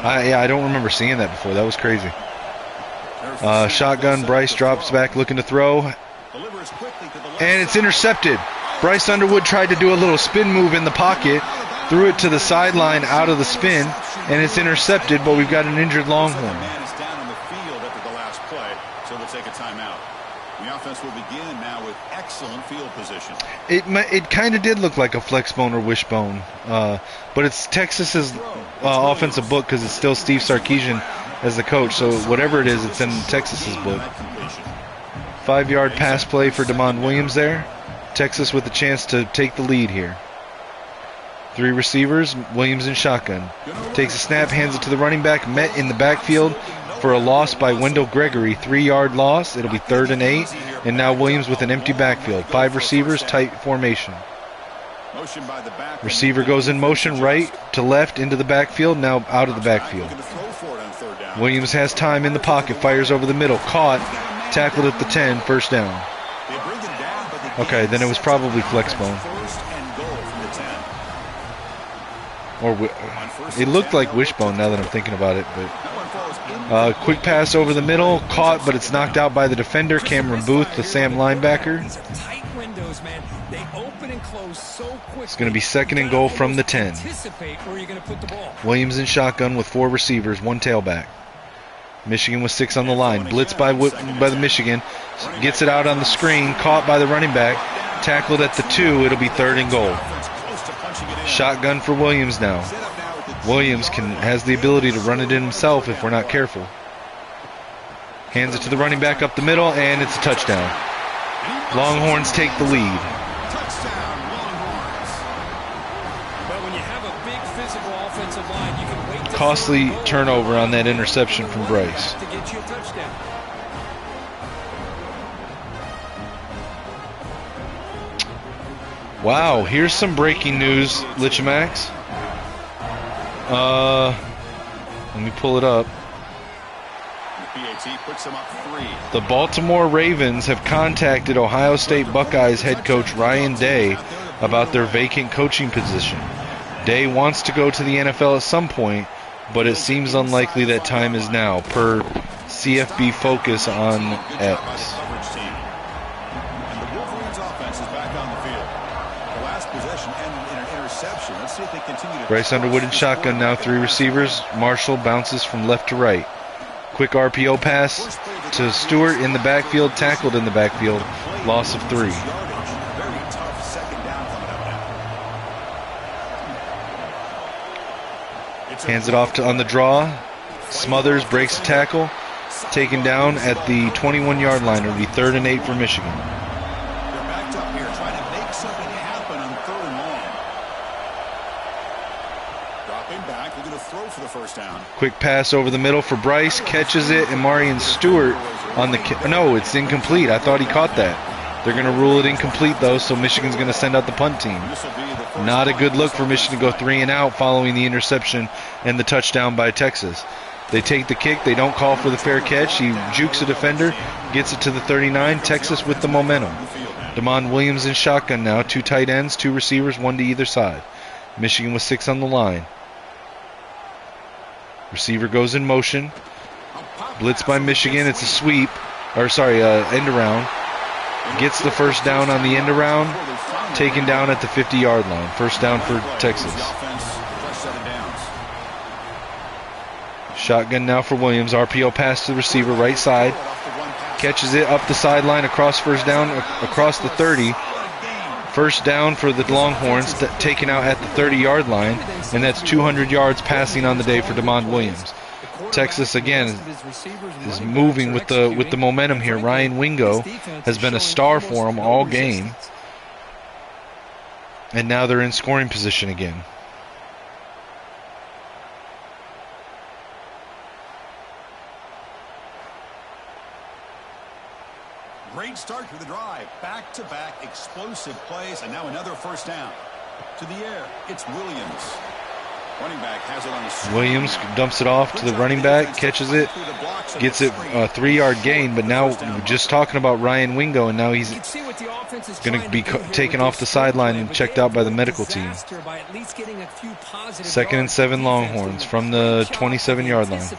I don't remember seeing that before. That was crazy. Shotgun. Bryce drops back looking to throw. And it's intercepted. Bryce Underwood tried to do a little spin move in the pocket, threw it to the sideline out of the spin, and it's intercepted, but we've got an injured Longhorn. Man is down on the field after the last play, so they'll take a timeout. The offense will begin now with excellent field position. It kind of did look like a flexbone or wishbone, but it's Texas's offensive book because it's still Steve Sarkisian as the coach, so whatever it is, it's in Texas's book. 5-yard pass play for Damon Williams there. Texas with a chance to take the lead here. 3 receivers, Williams in shotgun. Takes a snap, hands it to the running back, met in the backfield for a loss by Wendell Gregory. 3-yard loss. It'll be 3rd and 8. And now Williams with an empty backfield. 5 receivers, tight formation. Receiver goes in motion, right to left into the backfield, now out of the backfield. Williams has time in the pocket, fires over the middle, caught, tackled at the 10, 1st down. Okay, then it was probably flexbone. Or it looked like wishbone now that I'm thinking about it. But quick pass over the middle, caught, but it's knocked out by the defender, Cameron Booth, the Sam linebacker. It's going to be 2nd and goal from the 10. Williams in shotgun with 4 receivers, 1 tailback. Michigan with 6 on the line. Blitz by the Michigan. Gets it out on the screen. Caught by the running back. Tackled at the 2. It'll be 3rd and goal. Shotgun for Williams now. Williams has the ability to run it in himself if we're not careful. Hands it to the running back up the middle, and it's a touchdown. Longhorns take the lead. Costly turnover on that interception from Bryce. Wow, here's some breaking news, Lichamax. Let me pull it up. The Baltimore Ravens have contacted Ohio State Buckeyes head coach Ryan Day about their vacant coaching position. Day wants to go to the NFL at some point, but it seems unlikely that time is now, per CFB Focus on X. And the Wolverines offense is back on the field. The last possession ended in an interception. Let's see if they continue to... Bryce Underwood in shotgun now, 3 receivers. Marshall bounces from left to right. Quick RPO pass to Stewart in the backfield, tackled in the backfield, loss of 3. Hands it off on the draw. Smothers breaks the tackle. Taken down at the 21-yard line. It'll be 3rd and 8 for Michigan. They're backed up here trying to make something happen on 3rd and long. first down. Quick pass over the middle for Bryce, catches it, and Marion Stewart on the no, it's incomplete. I thought he caught that. They're going to rule it incomplete though, so Michigan's going to send out the punt team. Not a good look for Michigan to go 3 and out following the interception and the touchdown by Texas. They take the kick, they don't call for the fair catch. He jukes a defender, gets it to the 39. Texas with the momentum. Damon Williams in shotgun now, 2 tight ends, 2 receivers, 1 to either side. Michigan with 6 on the line. Receiver goes in motion. Blitz by Michigan. It's a sweep. End around. Gets the first down on the end around. Taken down at the 50-yard line. First down for Texas. Shotgun now for Williams. RPO pass to the receiver, right side. Catches it up the sideline across first down, across the 30. First down for the Longhorns, taken out at the 30-yard line, and that's 200 yards passing on the day for Damon Williams. Texas again is moving with the momentum here. Ryan Wingo has been a star for them all game, and now they're in scoring position again. Great start to the drive. Back-to-back explosive plays, and now another first down. To the air, it's Williams. Running back has it on the screen. Williams dumps it off to the running back, catches it, gets it a 3-yard gain, but now we're just talking about Ryan Wingo, and now he's going to be taken off the sideline and checked out by the medical team. 2nd and 7 Longhorns from the 27-yard line.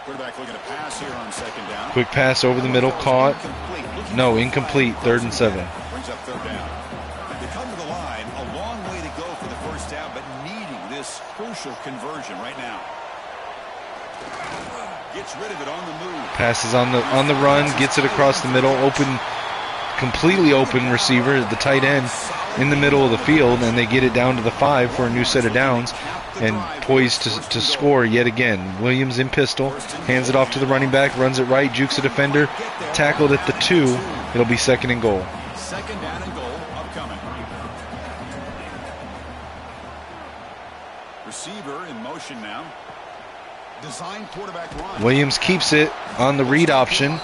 Quarterback looking to pass here on 2nd down. Quick pass over the middle, caught. No, incomplete. 3rd and 7. Brings up 3rd down. They come to the line, a long way to go for the first down, but needing this crucial conversion right now. Gets rid of it on the move. Passes on the run, gets it across the middle, completely open receiver, the tight end in the middle of the field, and they get it down to the 5 for a new set of downs. And poised to score yet again. Williams in pistol, hands it off to the running back, runs it right, jukes a defender, tackled at the 2. It'll be 2nd and goal. 2nd down and goal upcoming. Receiver in motion now. Design quarterback run. Williams keeps it on the read option.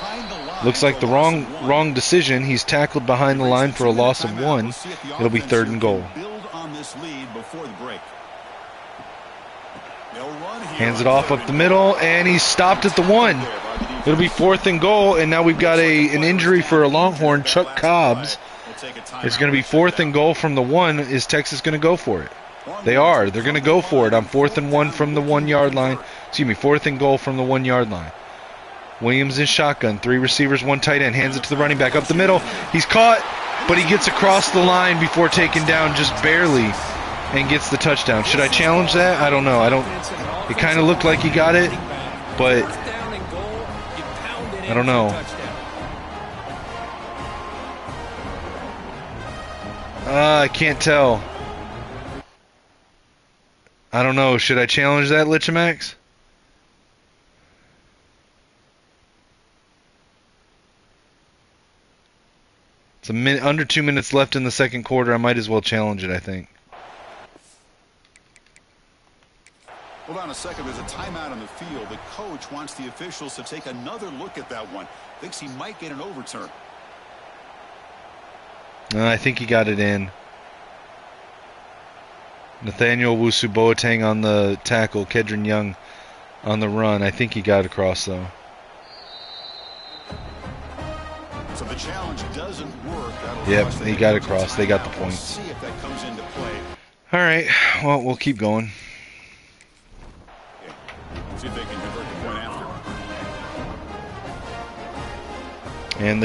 Looks like the wrong decision. He's tackled behind the line for a loss of 1. It'll be 3rd and goal. Build on this lead before the break. Hands it off up the middle, and he's stopped at the 1. It'll be 4th and goal, and now we've got an injury for a Longhorn, Chuck Cobbs. It's going to be 4th and goal from the 1. Is Texas going to go for it? They are. They're going to go for it on 4th and 1 from the 1-yard line. 4th and goal from the 1-yard line. Williams in shotgun, 3 receivers, 1 tight end. Hands it to the running back up the middle. He's caught, but he gets across the line before taken down just barely. And gets the touchdown. Should I challenge that? I don't know. It kind of looked like he got it, but I don't know. I can't tell. I don't know. Should I challenge that, Lichamax? It's under 2 minutes left in the second quarter. I might as well challenge it, I think. Hold on a second. There's a timeout on the field. The coach wants the officials to take another look at that one. Thinks he might get an overturn. I think he got it in. Nathaniel Wusu-Boateng on the tackle. Kedron Young on the run. I think he got across, though. So the challenge doesn't work. Yep, he got across. They got the points. See if that comes into play. All right. Well, we'll keep going. See if they can convert the point after. And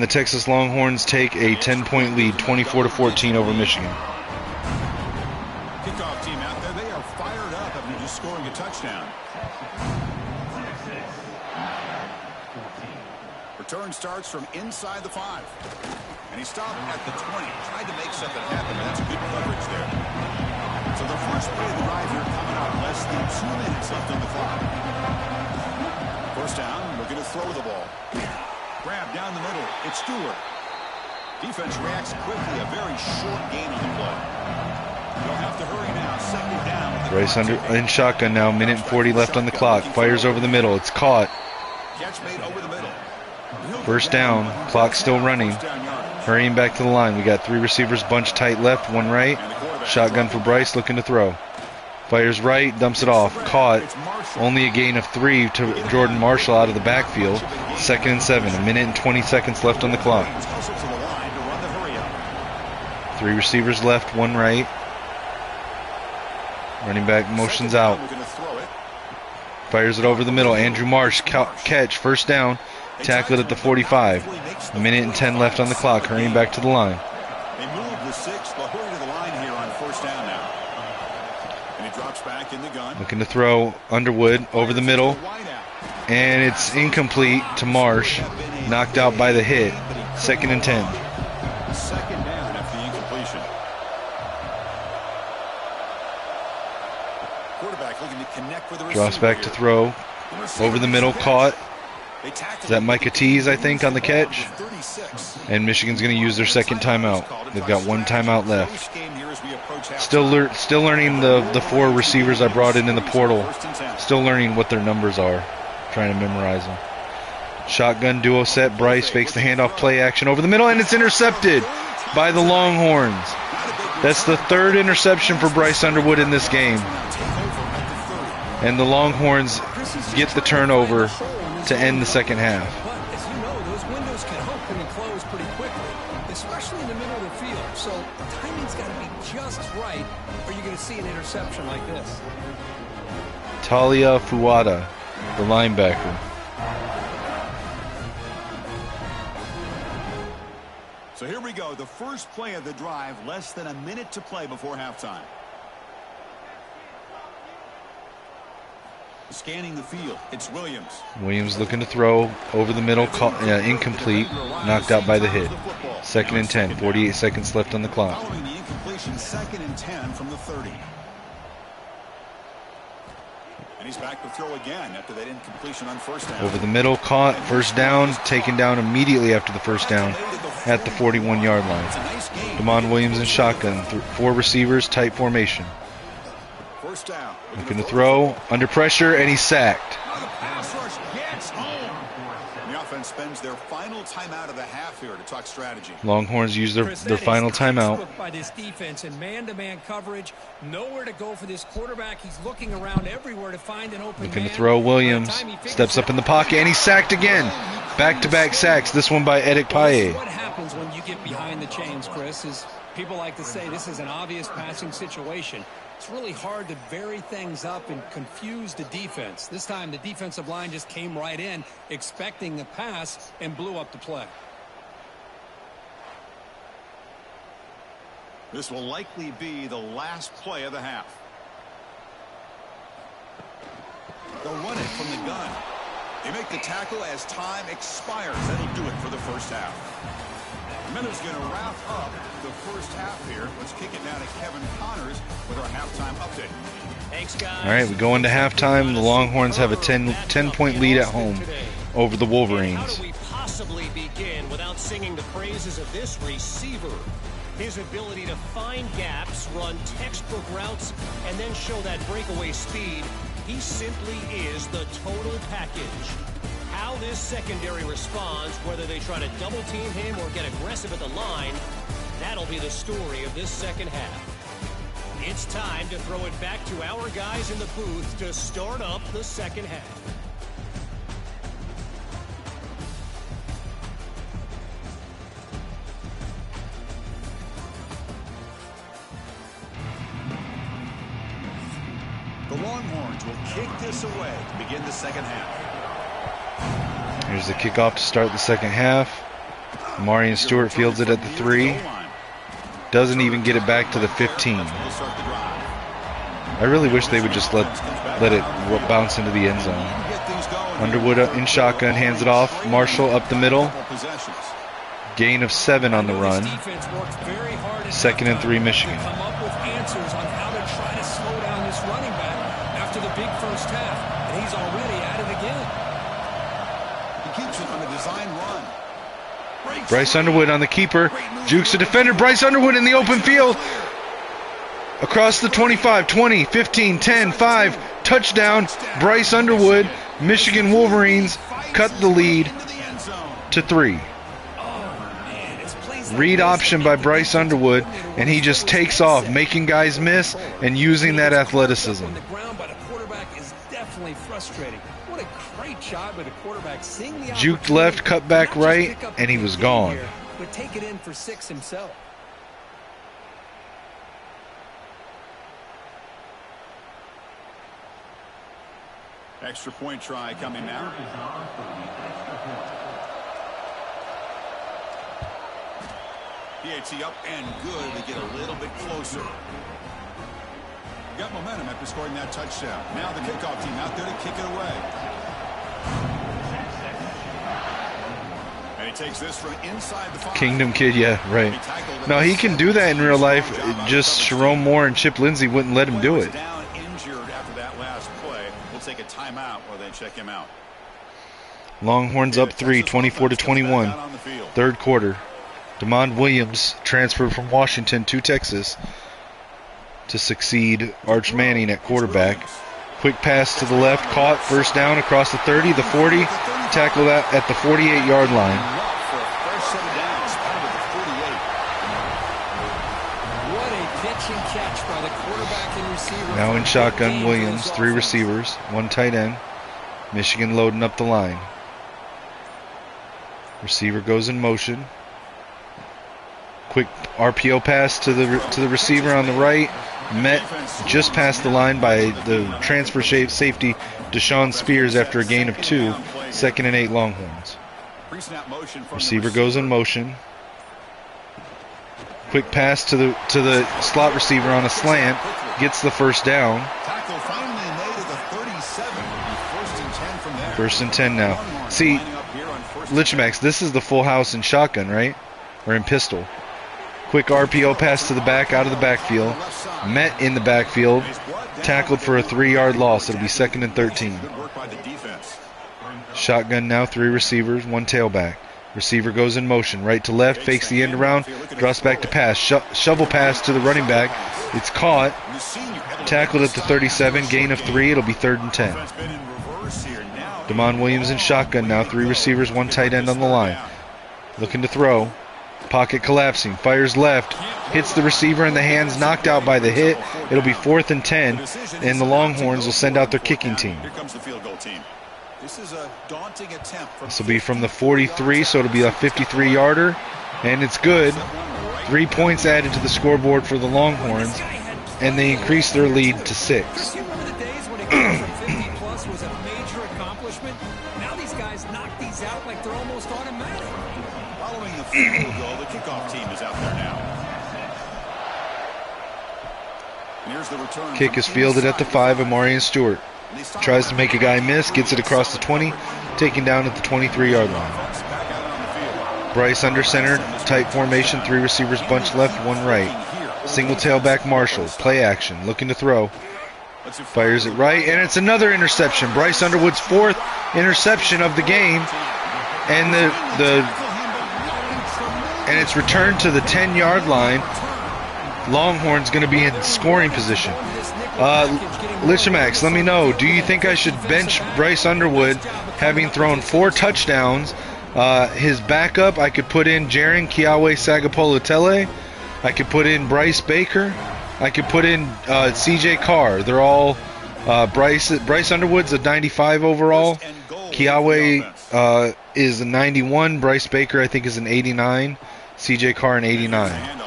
the Texas Longhorns take a 10-point lead, 24-14 over Michigan. Kickoff team out there, they are fired up after just scoring a touchdown. Return starts from inside the 5. And he stopped at the 20. Tried to make something happen, but that's good coverage there. So the first play of the drive here coming up. Less than 2 minutes left on the clock. First down, looking to throw the ball. Grab down the middle. It's Stewart. Defense reacts quickly. A very short gain on the play. have to hurry now. Second down. Bryce in shotgun now. Minute and 40 left on the clock. Fires over the middle. It's caught. Catch made over the middle. First down. Clock still running. Hurrying back to the line. We got 3 receivers bunched tight left, 1 right. Shotgun for Bryce, looking to throw. Fires right, dumps it off. Caught. Only a gain of 3 to Jordan Marshall out of the backfield. 2nd and 7. A minute and 20 seconds left on the clock. 3 receivers left, 1 right. Running back motions out. Fires it over the middle. Andrew Marsh catch. First down. Tackled at the 45. A minute and 10 left on the clock. Hurrying back to the line. They move the 6, but hurry to the line here on first down now. And he drops back in the gun. Looking to throw Underwood over the middle. And it's incomplete to Marsh. Knocked out by the hit. 2nd and 10. Second down after the incompletion. Quarterback looking to connect with the receiver. Drops back to throw. Over the middle, caught. Is that Micah Tease, I think, on the catch? And Michigan's going to use their second timeout. They've got 1 timeout left. Still learning the 4 receivers I brought in the portal. Still learning what their numbers are. Trying to memorize them. Shotgun duo set. Bryce fakes the handoff play action over the middle, and it's intercepted by the Longhorns. That's the 3rd interception for Bryce Underwood in this game. And the Longhorns get the turnover to end the second half. But as you know, those windows can open and close pretty quickly, especially in the middle of the field. So timing's got to be just right, or you're going to see an interception like this. Talia Fuada, the linebacker. So here we go. The first play of the drive. Less than a minute to play before halftime. Scanning the field, it's Williams. Williams looking to throw over the middle, incomplete, knocked out by the hit. 2nd and 10, 48 seconds left on the clock. Following the incompletion, 2nd and 10 from the 30. And he's back to throw again after that incompletion on first down. Over the middle, caught, first down, taken down immediately after the first down at the 41-yard line. Damon Williams in shotgun, 4 receivers, tight formation. First down. Looking to throw, under pressure, and he's sacked. The pass rush gets home. The offense spends their final timeout of the half here to talk strategy. Longhorns use their final timeout. By this defense and man-to-man coverage, nowhere to go for this quarterback. He's looking around everywhere to find an open Looking man. to throw, Williams steps up in the pocket, and he's sacked again. Back-to-back sacks, this one by Edic Paye. What happens when you get behind the chains, Chris, is people like to say this is an obvious passing situation. It's really hard to vary things up and confuse the defense. This time the defensive line just came right in expecting the pass and blew up the play. This will likely be the last play of the half. They'll run it from the gun. They make the tackle as time expires. That'll do it for the first half. Miller's going to wrap up the first half here. Let's kick it now to Kevin Connors with our halftime update. Thanks, guys. All right, we go into halftime. The Longhorns have a 10-point lead at home over the Wolverines. How do we possibly begin without singing the praises of this receiver? His ability to find gaps, run textbook routes, and then show that breakaway speed. He simply is the total package. How this secondary responds, whether they try to double team him or get aggressive at the line, that'll be the story of this second half. It's time to throw it back to our guys in the booth to start up the second half. The Longhorns will kick this away to begin the second half. Here's the kickoff to start the second half. Marion Stewart fields it at the 3. Doesn't even get it back to the 15. I really wish they would just let it bounce into the end zone. Underwood in shotgun, hands it off. Marshall up the middle. Gain of 7 on the run. 2nd and 3 Michigan. Come up with answers on how to try to slow down this running back after the big first half, and he's already at it again. Keeps it on a design run. Bryce Underwood on the keeper. Jukes the defender. Bryce Underwood in the open field. Across the 25, 20, 15, 10, 5. Touchdown. Bryce Underwood. Michigan Wolverines cut the lead to 3. Read option by Bryce Underwood, and he just takes off, making guys miss and using that athleticism. Juked left, cut back right, and he was gone. But take it in for 6 himself. Extra point try coming now. PAT up and good to get a little bit closer. Got momentum after scoring that touchdown. Now the kickoff team out there to kick it away. And he takes this from inside the 5. Kingdom Kid, yeah, right. No, he can do that in real life. Just Sharon Moore and Chip Lindsey wouldn't let him do it. Down injured after that last play. We'll take a timeout while they check him out. Longhorns up 3, 24-21. Third quarter. DeMond Williams transferred from Washington to Texas to succeed Arch Manning at quarterback. Quick pass to the left, caught, first down across the 30, the 40, tackled at the 48-yard line. What a catch and catch by the quarterback and receiver. Now in shotgun, Williams, 3 receivers, 1 tight end. Michigan loading up the line. Receiver goes in motion. Quick RPO pass to the receiver on the right. Met just past the line by the transfer safety Deshaun Spears after a gain of 2. 2nd and 8 Longhorns. Receiver goes in motion. Quick pass to the slot receiver on a slant. Gets the first down. First and 10 now. See, Lichmax, this is the full house in shotgun, right? Or in pistol. Quick RPO pass to the back, out of the backfield. Met in the backfield. Tackled for a 3-yard loss. It'll be 2nd and 13. Shotgun now, 3 receivers, 1 tailback. Receiver goes in motion, right to left, fakes the end around, drops back to pass. Shovel pass to the running back. It's caught. Tackled at the 37, gain of 3. It'll be 3rd and 10. DeMond Williams in shotgun now, 3 receivers, 1 tight end on the line. Looking to throw. Pocket collapsing, fires left, hits the receiver in the hands, knocked out by the hit. It'll be 4th and 10, and the Longhorns will send out their kicking team. This will be from the 43, so it'll be a 53-yarder, and it's good. 3 points added to the scoreboard for the Longhorns, and they increase their lead to 6. Was a major accomplishment. Now these guys knock these out like they're almost automatic. Following the field goal, the kickoff team is out there now. And here's the return. Kick is fielded at the 5. Amarian Stewart tries to make a guy miss, gets it across the 20, taken down at the 23-yard line. Bryce under center, tight formation, 3 receivers bunch left, 1 right. Single tailback Marshall, play action, looking to throw. Fires it right, and it's another interception. Bryce Underwood's 4th interception of the game, and and it's returned to the 10-yard line. Longhorn's going to be in scoring position. Lichamax, let me know. Do you think I should bench Bryce Underwood, having thrown 4 touchdowns? His backup, I could put in Jaren Kiawe Sagapolutele. I could put in Bryce Baker. I could put in CJ Carr. They're all Bryce Underwood's a 95 overall. Kiawe is a 91. Bryce Baker, I think, is an 89. CJ Carr an 89.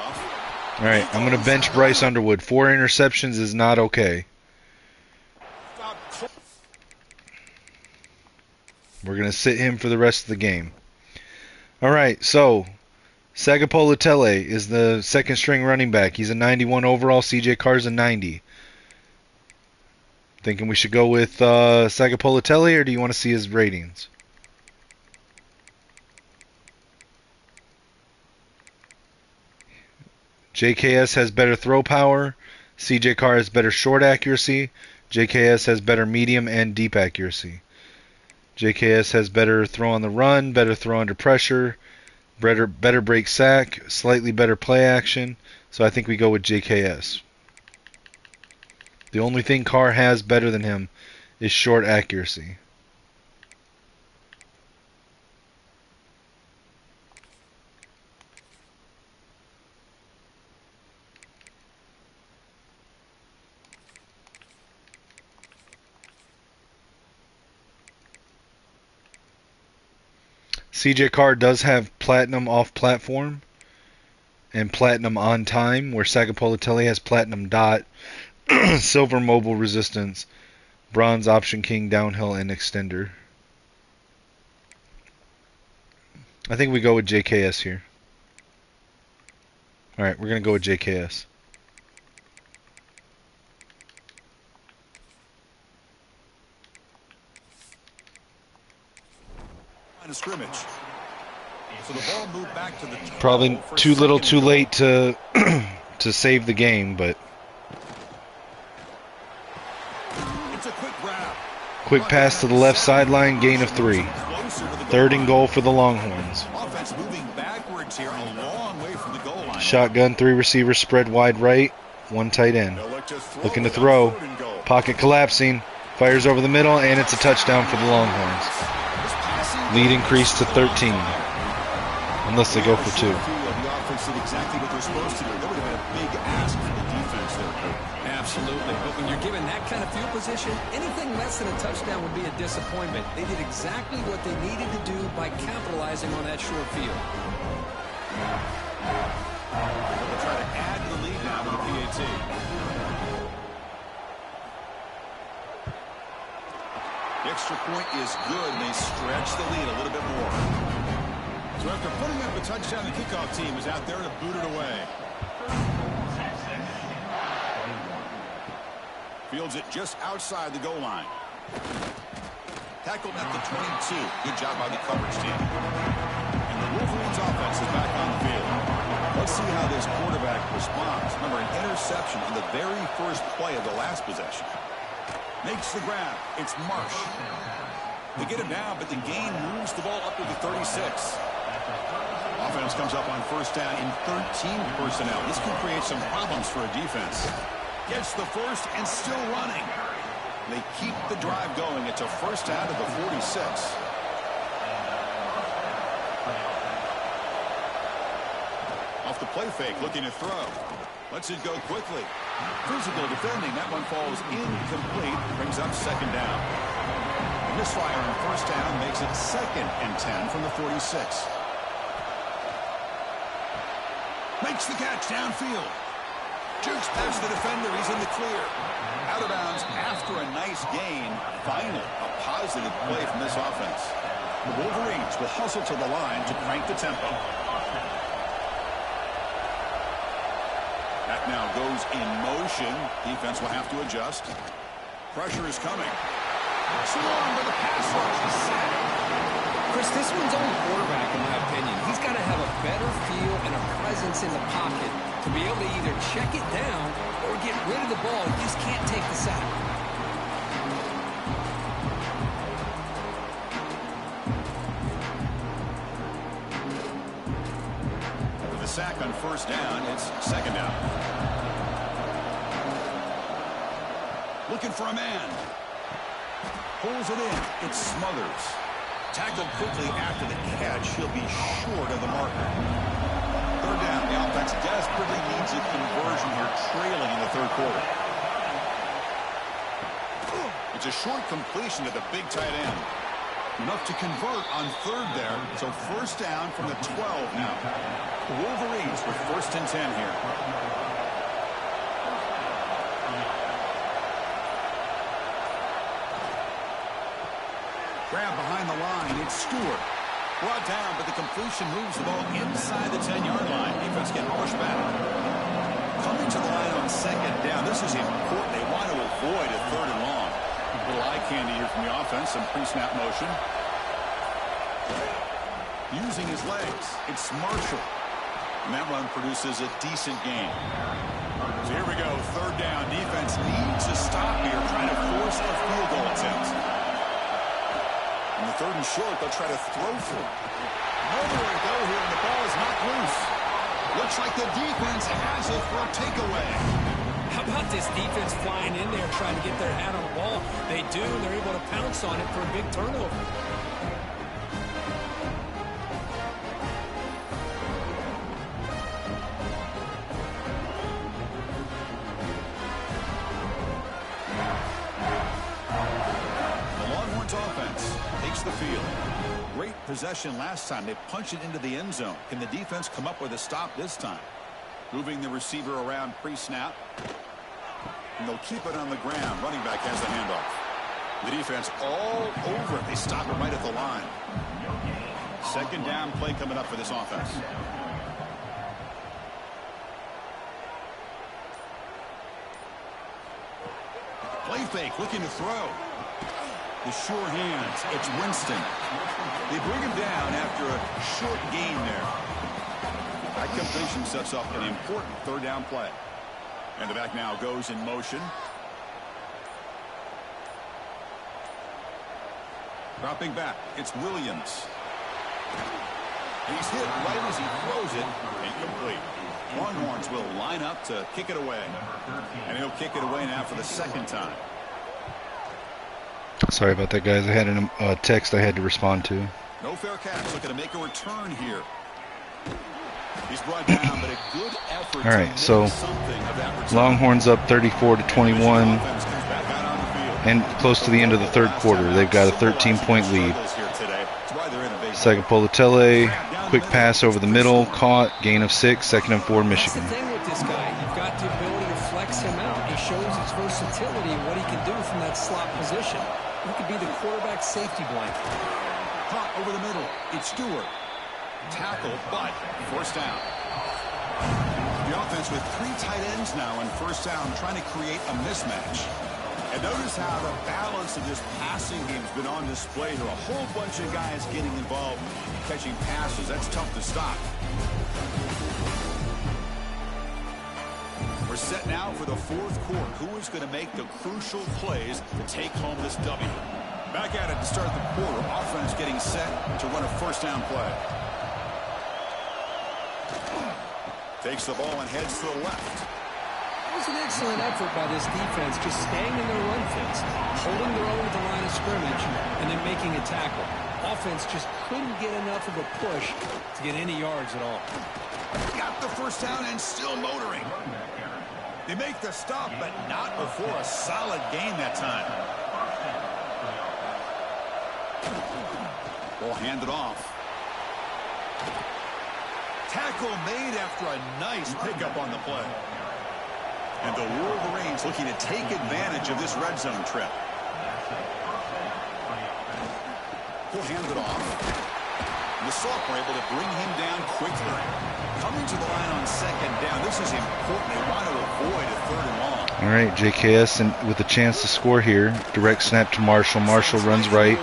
All right, I'm going to bench Bryce Underwood. 4 interceptions is not okay. We're going to sit him for the rest of the game. All right, so Sagapolutele is the 2nd string running back. He's a 91 overall. CJ Carr's a 90. Thinking we should go with Sagapolutele, or do you want to see his ratings? JKS has better throw power. CJ Carr has better short accuracy. JKS has better medium and deep accuracy. JKS has better throw on the run, better throw under pressure, better break sack, slightly better play action. So I think we go with JKS. The only thing Carr has better than him is short accuracy. CJ Carr does have platinum off platform and platinum on time, where Sagapolatelli has platinum dot, silver mobile resistance, bronze option king downhill and extender. I think we go with JKS here. Alright, we're going to go with JKS. Line of scrimmage. So the ball moved back to the 12 Probably for too little second too goal. late to to save the game, but It's a quick grab. quick pass to the left sideline, gain of 3. Closer to the Third goal and line. goal for the Longhorns. Offense moving backwards here, a long way from the goal line. Shotgun, 3 receivers spread wide right, 1 tight end. They'll look to throw Looking to it on throw. third and goal. Pocket collapsing. Fires over the middle, and it's a touchdown for the Longhorns. This passing Lead game increased to is still 13. alive. Unless they go for 2. The offense did exactly what they're supposed to do. That would have been a big ask for the defense there, Coach. Absolutely. But when you're given that kind of field position, anything less than a touchdown would be a disappointment. They did exactly what they needed to do by capitalizing on that short field. They'll try to add to the lead now with the PAT. The extra point is good, and they stretch the lead a little bit more. So after putting up a touchdown, the kickoff team is out there to boot it away. Fields it just outside the goal line. Tackled at the 22. Good job by the coverage team. And the Wolverines offense is back on the field. Let's see how this quarterback responds. Remember, an interception on the very first play of the last possession. Makes the grab. It's Marsh. They get him down, but the gain moves the ball up to the 36. Offense comes up on first down in 13 personnel. This can create some problems for a defense. Gets the first and still running. They keep the drive going. It's a first down to the 46. Off the play fake, looking to throw. Lets it go quickly. Physical defending. That one falls incomplete. Brings up second down. Misfire on first down makes it 2nd and 10 from the 46. Makes the catch downfield. Jukes past the defender. He's in the clear. Out of bounds after a nice gain. Finally, a positive play from this offense. The Wolverines will hustle to the line to crank the tempo. That now goes in motion. Defense will have to adjust. Pressure is coming. Swung with a pass rush. Chris, this one's on the quarterback, in my opinion. He's got to have a better feel and a presence in the pocket to be able to either check it down or get rid of the ball. He just can't take the sack. With the sack on first down, it's second down. Looking for a man. Pulls it in. It Smothers. Tackled quickly after the catch. He'll be short of the marker. Third down. The offense desperately needs a conversion here, trailing in the third quarter. It's a short completion to the big tight end. Enough to convert on third there. So first down from the 12 now. The Wolverines with 1st and 10 here. Grab behind the line. It's Stewart. Brought down, but the completion moves the ball inside the 10-yard line. Defense getting pushed back. Coming to the line on second down. This is important. They want to avoid a 3rd and long. A little eye candy here from the offense. Some pre-snap motion. Using his legs. It's Marshall. And that run produces a decent gain. So here we go. 3rd down. Defense needs a stop here. Trying to force a field goal attempt. On the 3rd and short, they'll try to throw for it. Nowhere to go here, and the ball is knocked loose. Looks like the defense has it for a takeaway. How about this defense flying in there trying to get their hat on the ball? They do, and they're able to pounce on it for a big turnover. The Longhorns offense takes the field. Great possession last time. They punch it into the end zone. Can the defense come up with a stop this time? Moving the receiver around pre-snap. And they'll keep it on the ground. Running back has the handoff. The defense all over it. They stop it right at the line. Second down play coming up for this offense. Play fake, looking to throw. The sure hands. It's Winston. They bring him down after a short gain there. That completion sets up an important third down play. And the back now goes in motion. Dropping back, it's Williams. He's hit right as he throws it. Incomplete. Longhorns will line up to kick it away. And he'll kick it away now for the second time. Sorry about that, guys. I had a text I had to respond to. No fair catch. Looking to make a return here. He's brought down, but a good effort. All right, so Longhorns up 34-21, and close to the end of the third quarter. They've got a 13-point lead. Second Politele, quick pass over the middle, caught, gain of 6, 2nd and 4, Michigan. That's the thing with this guy. You've got the ability to flex him out. He shows his versatility and what he can do from that slot position. He could be the quarterback safety blanket. Caught over the middle. It's Stewart. Tackle, but first down. The offense with 3 tight ends now in first down, trying to create a mismatch. And notice how the balance of this passing game has been on display here. A whole bunch of guys getting involved, catching passes. That's tough to stop. We're set now for the fourth quarter. Who is going to make the crucial plays to take home this W? Back at it to start the quarter. Offense getting set to run a first down play. Takes the ball and heads to the left. It was an excellent effort by this defense, just staying in their run fence, holding their own at the line of scrimmage, and then making a tackle. Offense just couldn't get enough of a push to get any yards at all. Got the first down and still motoring. They make the stop, but not before a solid gain that time. Ball handed off. Tackle made after a nice pickup on the play. And the Wolverines looking to take advantage of this red zone trip. He'll hand it off. And the Sophomore able to bring him down quickly. Coming to the line on second down. This is important. They want to avoid a third and long. All right, JKS and with a chance to score here. Direct snap to Marshall. Marshall runs right.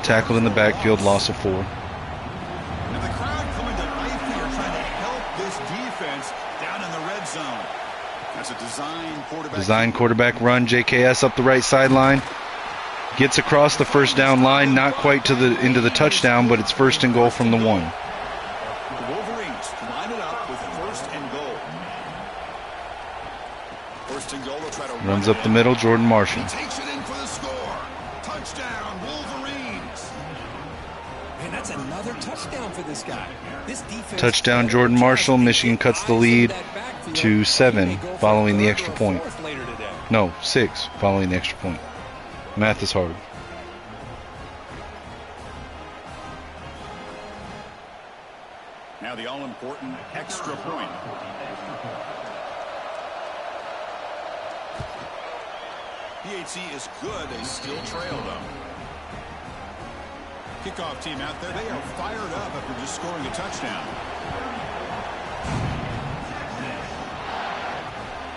Tackled in the backfield. Loss of 4. And the crowd coming to life here, trying to help this defense down in the red zone. That's a design quarterback run. JKS up the right sideline. Gets across the first down line, not quite to the into the touchdown, but it's first and goal from the 1. The Wolverines line it up with first and goal. First and goal, they'll try to runs up the middle. Jordan Marshall. He takes it in for the score. Touchdown, Wolverines. And that's another touchdown for this guy. This defense. Touchdown, Jordan Marshall. Michigan cuts the lead to 7 following the extra point. No, 6 following the extra point. Math is hard. Now the all-important extra point. PHC is good. They still trail, though. Kickoff team out there. They are fired up after just scoring a touchdown.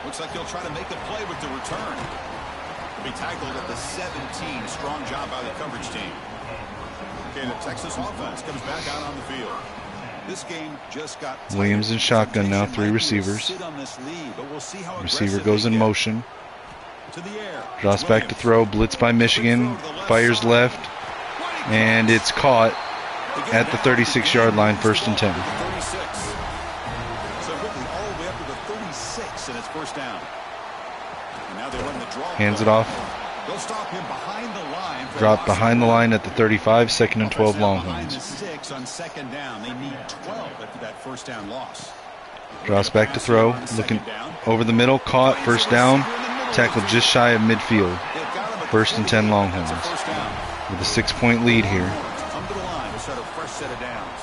Looks like he'll try to make a play with the return. He'll be tackled at the 17. Strong job by the coverage team. Okay, the Texas offense comes back out on the field. This game just got Williams in shotgun now, 3 receivers. Receiver goes in motion. Drops back to throw. Blitz by Michigan. Fires left. And it's caught at the 36-yard line, first and 10. So quickly, all the way up to the 36, and it's first down. Hands it off. They'll stop him behind the line. Drop behind the line at the 35, 2nd and 12 Behind Longhorns. the 6 on 2nd down. They need 12 after that first down loss. Drops back to throw. Looking over the middle. Caught. First down. Tackled just shy of midfield. 1st and 10 Longhorns. With a 6-point lead here. Come to the line to start a fresh set of downs.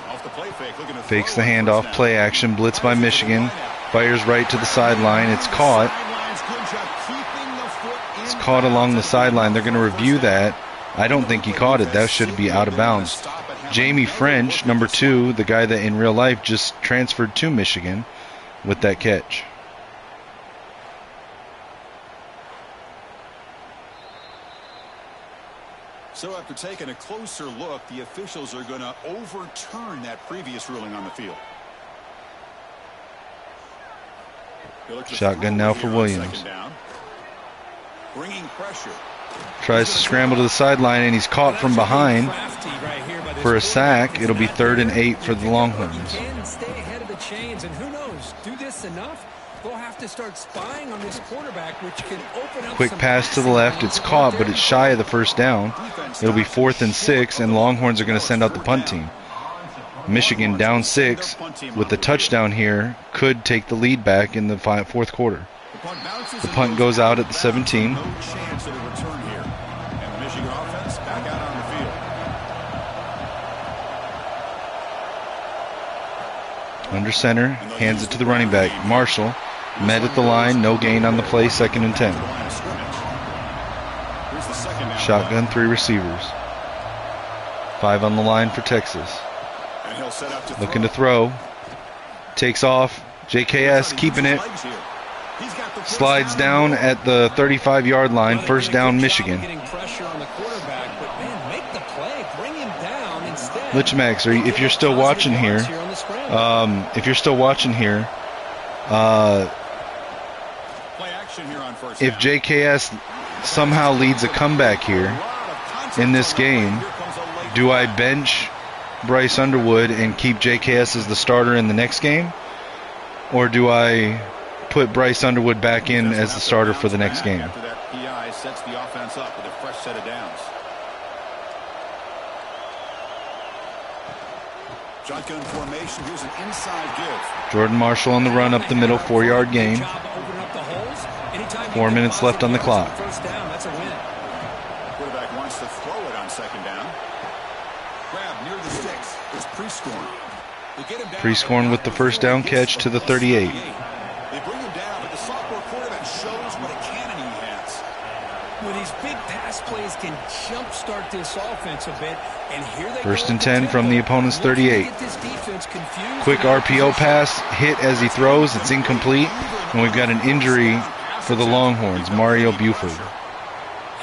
Off the play fake, looking to Fakes the throw on handoff. first Play down. action. Blitz by Michigan. Fires right to the sideline. It's caught. Sidelines, good job keeping the foot in It's caught along the sideline. They're going to review that. I don't think he caught it. That should be out of bounds. Jamie French, number 2, the guy that in real life just transferred to Michigan with that catch. So after taking a closer look, the officials are going to overturn that previous ruling on the field. Shotgun now for Williams. Bringing pressure. Tries to scramble to the sideline, and he's caught from behind for a sack. It'll be 3rd and 8 for the Longhorns. Can stay ahead of the chains, and who knows, do this enough, they'll have to start spying on this quarterback, which can open up Quick some pass to the left. It's caught, but it's shy of the first down. It'll be 4th and 6, and Longhorns are going to send out the punt team. Michigan down 6 with the touchdown here could take the lead back in the 4th quarter. The punt goes out at the 17. No chance of a return here. And the Michigan offense back out on the field. Under center, hands it to the running back. Marshall met at the line, no gain on the play, 2nd and 10. Shotgun, 3 receivers. 5 on the line for Texas. Looking to throw. Takes off. JKS keeping it. Slides down at the 35-yard line. First down, Michigan. Lichmax, if you're still watching here, if JKS somehow leads a comeback here in this game, do I bench Bryce Underwood and keep JKS as the starter in the next game? Or do I put Bryce Underwood back in as the starter for the next game? After that, PI sets the offense up with a fresh set of downs. Shotgun formation. Here's an inside give. Jordan Marshall on the run up the middle, 4-yard gain. 4 minutes left on the clock. Quarterback wants to throw it on 2nd down. Grab near the sticks. It's Prescorn. Prescorn with the first down catch to the 38. They bring him down, but the sophomore quarterback shows what a cannon he has. With these big pass plays can jumpstart this offense a bit, and here they 1st and 10 from the opponent's 38. Quick RPO pass, hit as he throws. It's incomplete, and we've got an injury for the Longhorns, Mario Buford.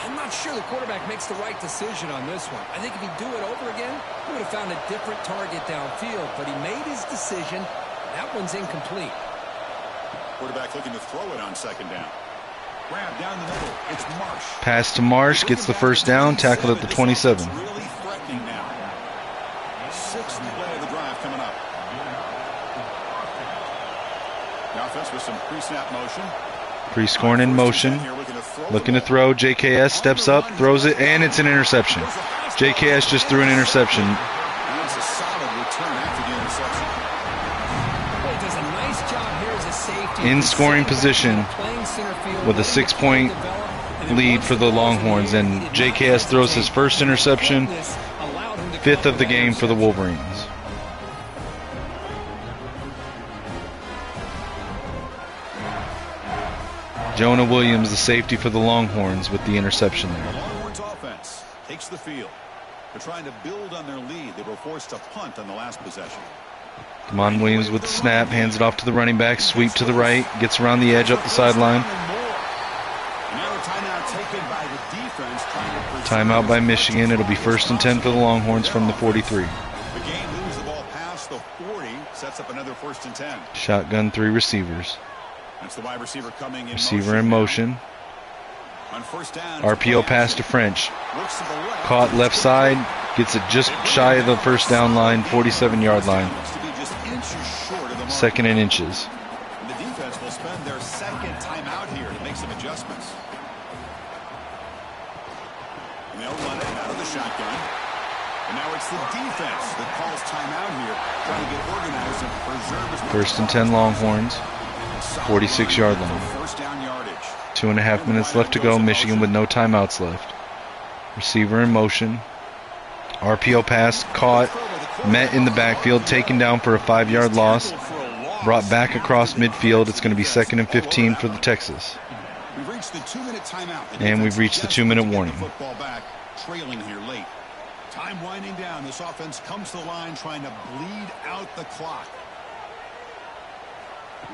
I'm not sure the quarterback makes the right decision on this one. I think if he'd do it over again, he would have found a different target downfield, but he made his decision. That one's incomplete. Quarterback looking to throw it on 2nd down. Grab down the middle. It's Marsh. Pass to Marsh, gets the first down, tackled at the 27. Really threatening now. 6th play of the drive coming up. The offense with some pre-snap motion. Prescorn in motion. Looking to throw. JKS steps up, throws it, and it's an interception. JKS just threw an interception. It's a solid return after the interception. Well, he does a nice job here as a safety. In scoring position with a 6-point lead for the Longhorns, and JKS throws his first interception, 5th of the game for the Wolverines. Jonah Williams, the safety for the Longhorns, with the interception The there. Longhorns offense takes the field. They're trying to build on their lead. They were forced to punt on the last possession. Kamon Williams with the snap, hands it off to the running back, sweep to the right, gets around the edge up the sideline. Now a timeout taken by the defense. Timeout by Michigan. It'll be 1st and 10 for the Longhorns from the 43. The game moves the ball past the 40, sets up another 1st and 10. Shotgun, 3 receivers. That's the wide receiver coming in. Receiver in motion. On 1st down, RPO pass to French. looks to the left. Caught left side. Gets it just shy of the first down line, 47-yard line. Looks to be just inches short of the mark. 2nd and inches. The defense will spend their 2nd timeout here. And they'll run it out of the shotgun. And now it's the defense that calls timeout here, trying to get organized and preserve as much. First and 10 Longhorns, 46-yard line. First down yardage. 2.5 minutes left to go. Michigan with no timeouts left. Receiver in motion. RPO pass caught, met in the backfield, taken down for a 5-yard loss. Brought back across midfield. It's going to be 2nd and 15 for the Texas. We've reached the 2-minute timeout. And we've reached the 2-minute warning. Football back, trailing here late. Time winding down. This offense comes to the line trying to bleed out the clock.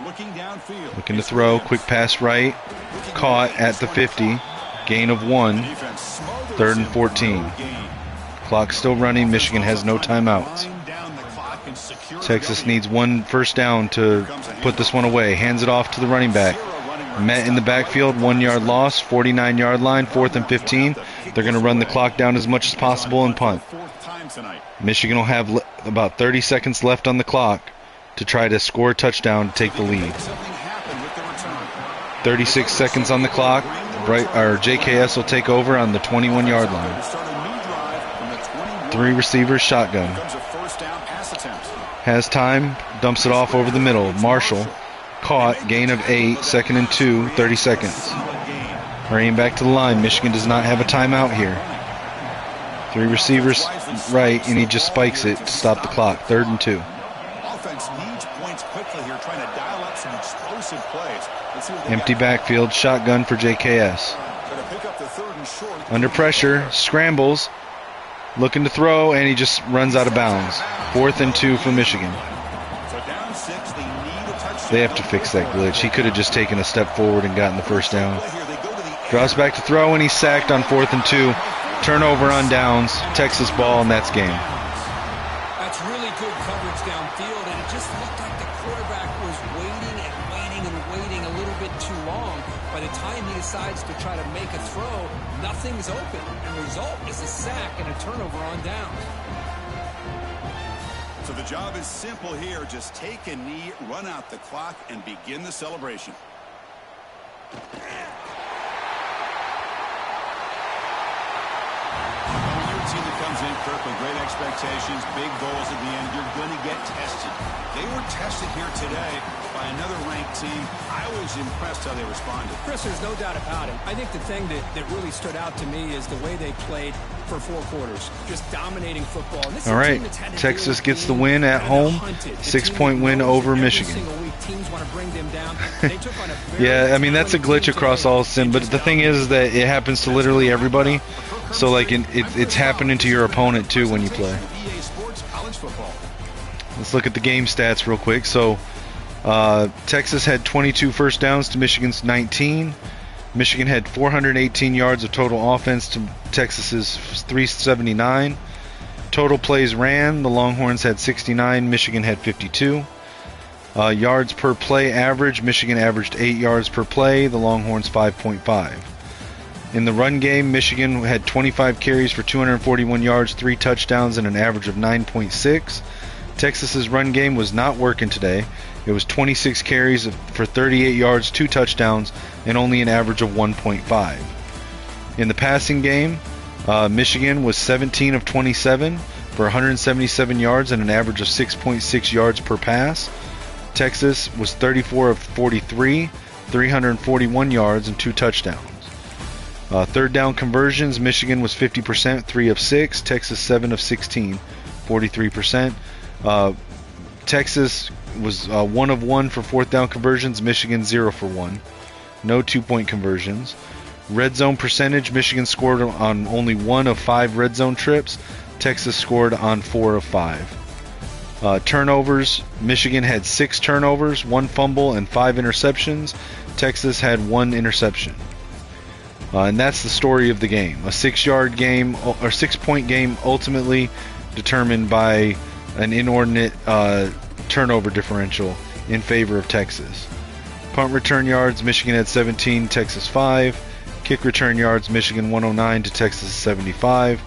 Looking downfield. Looking to throw. Quick pass right. Caught at the 50. Gain of 1. 3rd and 14. Clock still running. Michigan has no timeouts. Texas needs 1 first down to put this one away. Hands it off to the running back. Met in the backfield. 1-yard loss. 49-yard line. 4th and 15. They're going to run the clock down as much as possible and punt. Michigan will have about 30 seconds left on the clock to try to score a touchdown to take the lead. 36 seconds on the clock. JKS will take over on the 21-yard line. 3 receivers, shotgun. Has time, dumps it off over the middle. Marshall, caught, gain of 8, 2nd and 2, 30 seconds. Hurrying back to the line. Michigan does not have a timeout here. 3 receivers right, and he just spikes it to stop the clock. 3rd and 2. Offense needs points quickly here, trying to dial up some explosive plays. Empty backfield, shotgun for JKS. Under pressure, scrambles, looking to throw, and he just runs out of bounds. 4th and 2 for Michigan. They have to fix that glitch. He could have just taken a step forward and gotten the first down. Draws back to throw, and he's sacked on 4th and 2. Turnover on downs. Texas ball, and that's game. That's really good coverage downfield, and it just looked like the quarterback was waiting and waiting and waiting a little bit too long. By the time he decides to try to make a throw, nothing's open. And the result is a sack and a turnover on downs. So the job is simple here. Just take a knee, run out the clock, and begin the celebration. Team that comes in, Kirk, with great expectations, big goals at the end, you're going to get tested. They were tested here today by another ranked team. I was impressed how they responded. Chris, there's no doubt about it. I think the thing that really stood out to me is the way they played for 4 quarters, just dominating football. And this all right, Texas gets the win at home, 6-point win over Michigan. Yeah, I mean, that's a glitch across all sim, but the thing is that it happens to literally everybody. So, like, it's happening to your opponent, too, when you play. Let's look at the game stats real quick. So, Texas had 22 first downs to Michigan's 19. Michigan had 418 yards of total offense to Texas's 379. Total plays ran. The Longhorns had 69. Michigan had 52. Yards per play average. Michigan averaged 8 yards per play. The Longhorns 5.5. In the run game, Michigan had 25 carries for 241 yards, 3 touchdowns, and an average of 9.6. Texas's run game was not working today. It was 26 carries for 38 yards, 2 touchdowns, and only an average of 1.5. In the passing game, Michigan was 17 of 27 for 177 yards and an average of 6.6 yards per pass. Texas was 34 of 43, 341 yards, and 2 touchdowns. Third down conversions, Michigan was 50%, 3 of 6. Texas 7 of 16, 43%. Texas was 1 of 1 for 4th down conversions. Michigan 0 for 1. No 2-point conversions. Red zone percentage, Michigan scored on only 1 of 5 red zone trips. Texas scored on 4 of 5. Turnovers, Michigan had 6 turnovers, 1 fumble, and 5 interceptions. Texas had 1 interception. And that's the story of the game. A 6-yard game or 6-point game ultimately determined by an inordinate turnover differential in favor of Texas. Punt return yards, Michigan had 17, Texas 5. Kick return yards, Michigan 109 to Texas 75.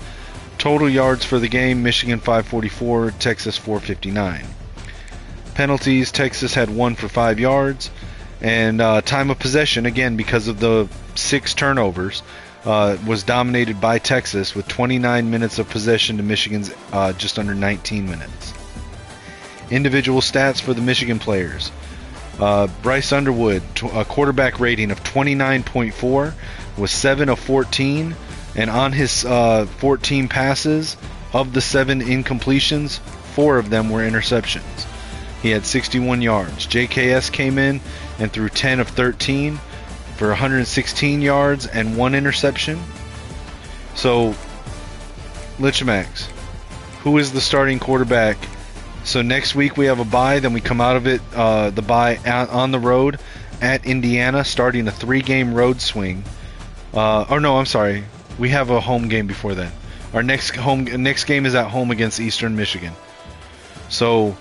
Total yards for the game, Michigan 544, Texas 459. Penalties, Texas had 1 for 5 yards. And time of possession, again, because of the 6 turnovers, was dominated by Texas with 29 minutes of possession to Michigan's just under 19 minutes. Individual stats for the Michigan players. Bryce Underwood, a quarterback rating of 29.4, was 7 of 14, and on his 14 passes, of the 7 incompletions, 4 of them were interceptions. He had 61 yards. JKS came in and threw 10 of 13 for 116 yards and 1 interception. So, Lichamax, who is the starting quarterback? So next week we have a bye, then we come out of it, the bye on the road at Indiana, starting a 3-game road swing. We have a home game before that. Our next game is at home against Eastern Michigan. So,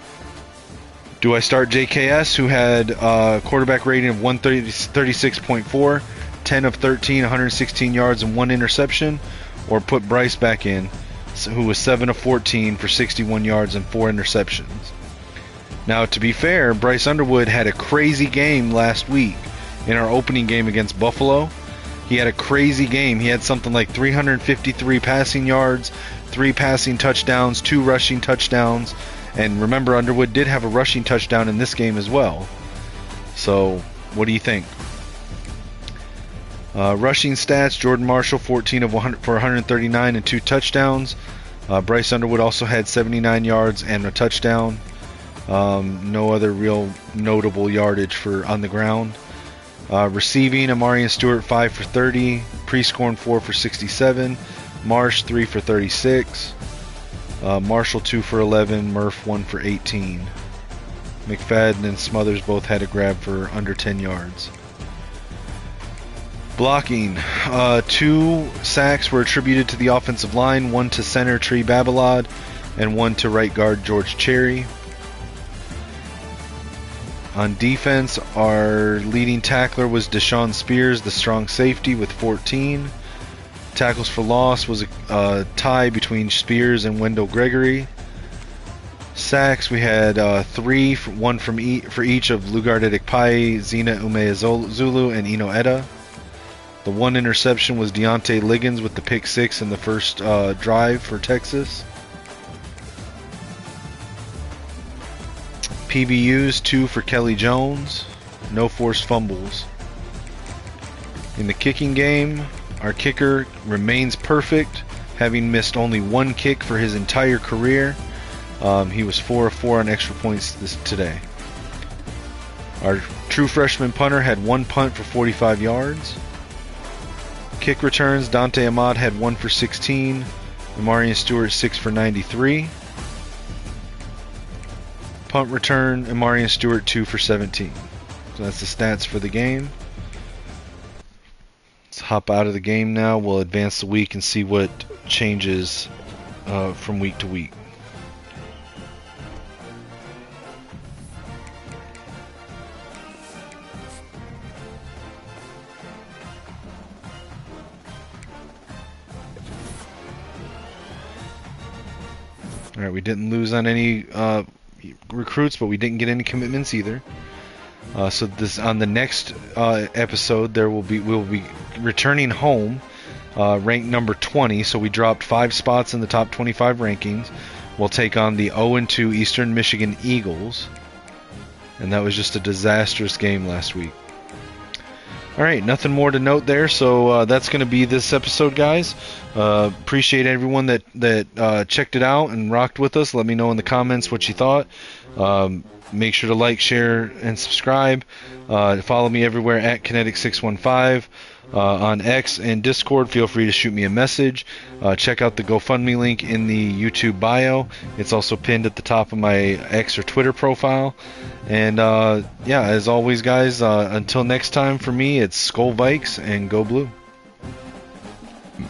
do I start JKS, who had a quarterback rating of 136.4, 10 of 13, 116 yards, and 1 interception, or put Bryce back in, who was 7 of 14 for 61 yards and 4 interceptions? Now, to be fair, Bryce Underwood had a crazy game last week in our opening game against Buffalo. He had a crazy game. He had something like 353 passing yards, 3 passing touchdowns, 2 rushing touchdowns. And remember, Underwood did have a rushing touchdown in this game as well. So, what do you think? Rushing stats, Jordan Marshall, 14 of 100 for 139 and 2 touchdowns. Bryce Underwood also had 79 yards and a touchdown. No other real notable yardage for on the ground. Receiving, Amarian Stewart 5 for 30, Prescorn 4 for 67, Marsh 3 for 36, Marshall 2 for 11, Murph 1 for 18. McFadden and Smothers both had a grab for under 10 yards. Blocking, 2 sacks were attributed to the offensive line, 1 to center Tree Babalod and 1 to right guard George Cherry. On defense, our leading tackler was Deshaun Spears, the strong safety, with 14. Tackles for loss was a tie between Spears and Wendell Gregory. Sacks, we had 3, one for each of Lugard Edikpai, Zena Umeazulu, and Ino Etta. The 1 interception was Deontay Liggins with the pick 6 in the first drive for Texas. PBUs, 2 for Kelly Jones. No forced fumbles. In the kicking game, our kicker remains perfect, having missed only 1 kick for his entire career. He was 4 of 4 on extra points today. Our true freshman punter had 1 punt for 45 yards. Kick returns, Dante Ahmad had 1 for 16. Amarian Stewart 6 for 93. Punt return, Amarian Stewart 2 for 17. So that's the stats for the game. Let's hop out of the game now. We'll advance the week and see what changes from week to week. All right, we didn't lose on any recruits, but we didn't get any commitments either. So this on the next episode, we'll be returning home, ranked number 20. So we dropped 5 spots in the top 25 rankings. We'll take on the 0-2 Eastern Michigan Eagles, and that was just a disastrous game last week. All right, nothing more to note there. So that's going to be this episode, guys. Appreciate everyone that checked it out and rocked with us. Let me know in the comments what you thought. Make sure to like, share, and subscribe. Follow me everywhere at Kinetic615 on X and Discord. Feel free to shoot me a message. Check out the GoFundMe link in the YouTube bio. It's also pinned at the top of my X or Twitter profile. And yeah, as always, guys, until next time, for me, it's Skull Vikes and Go Blue.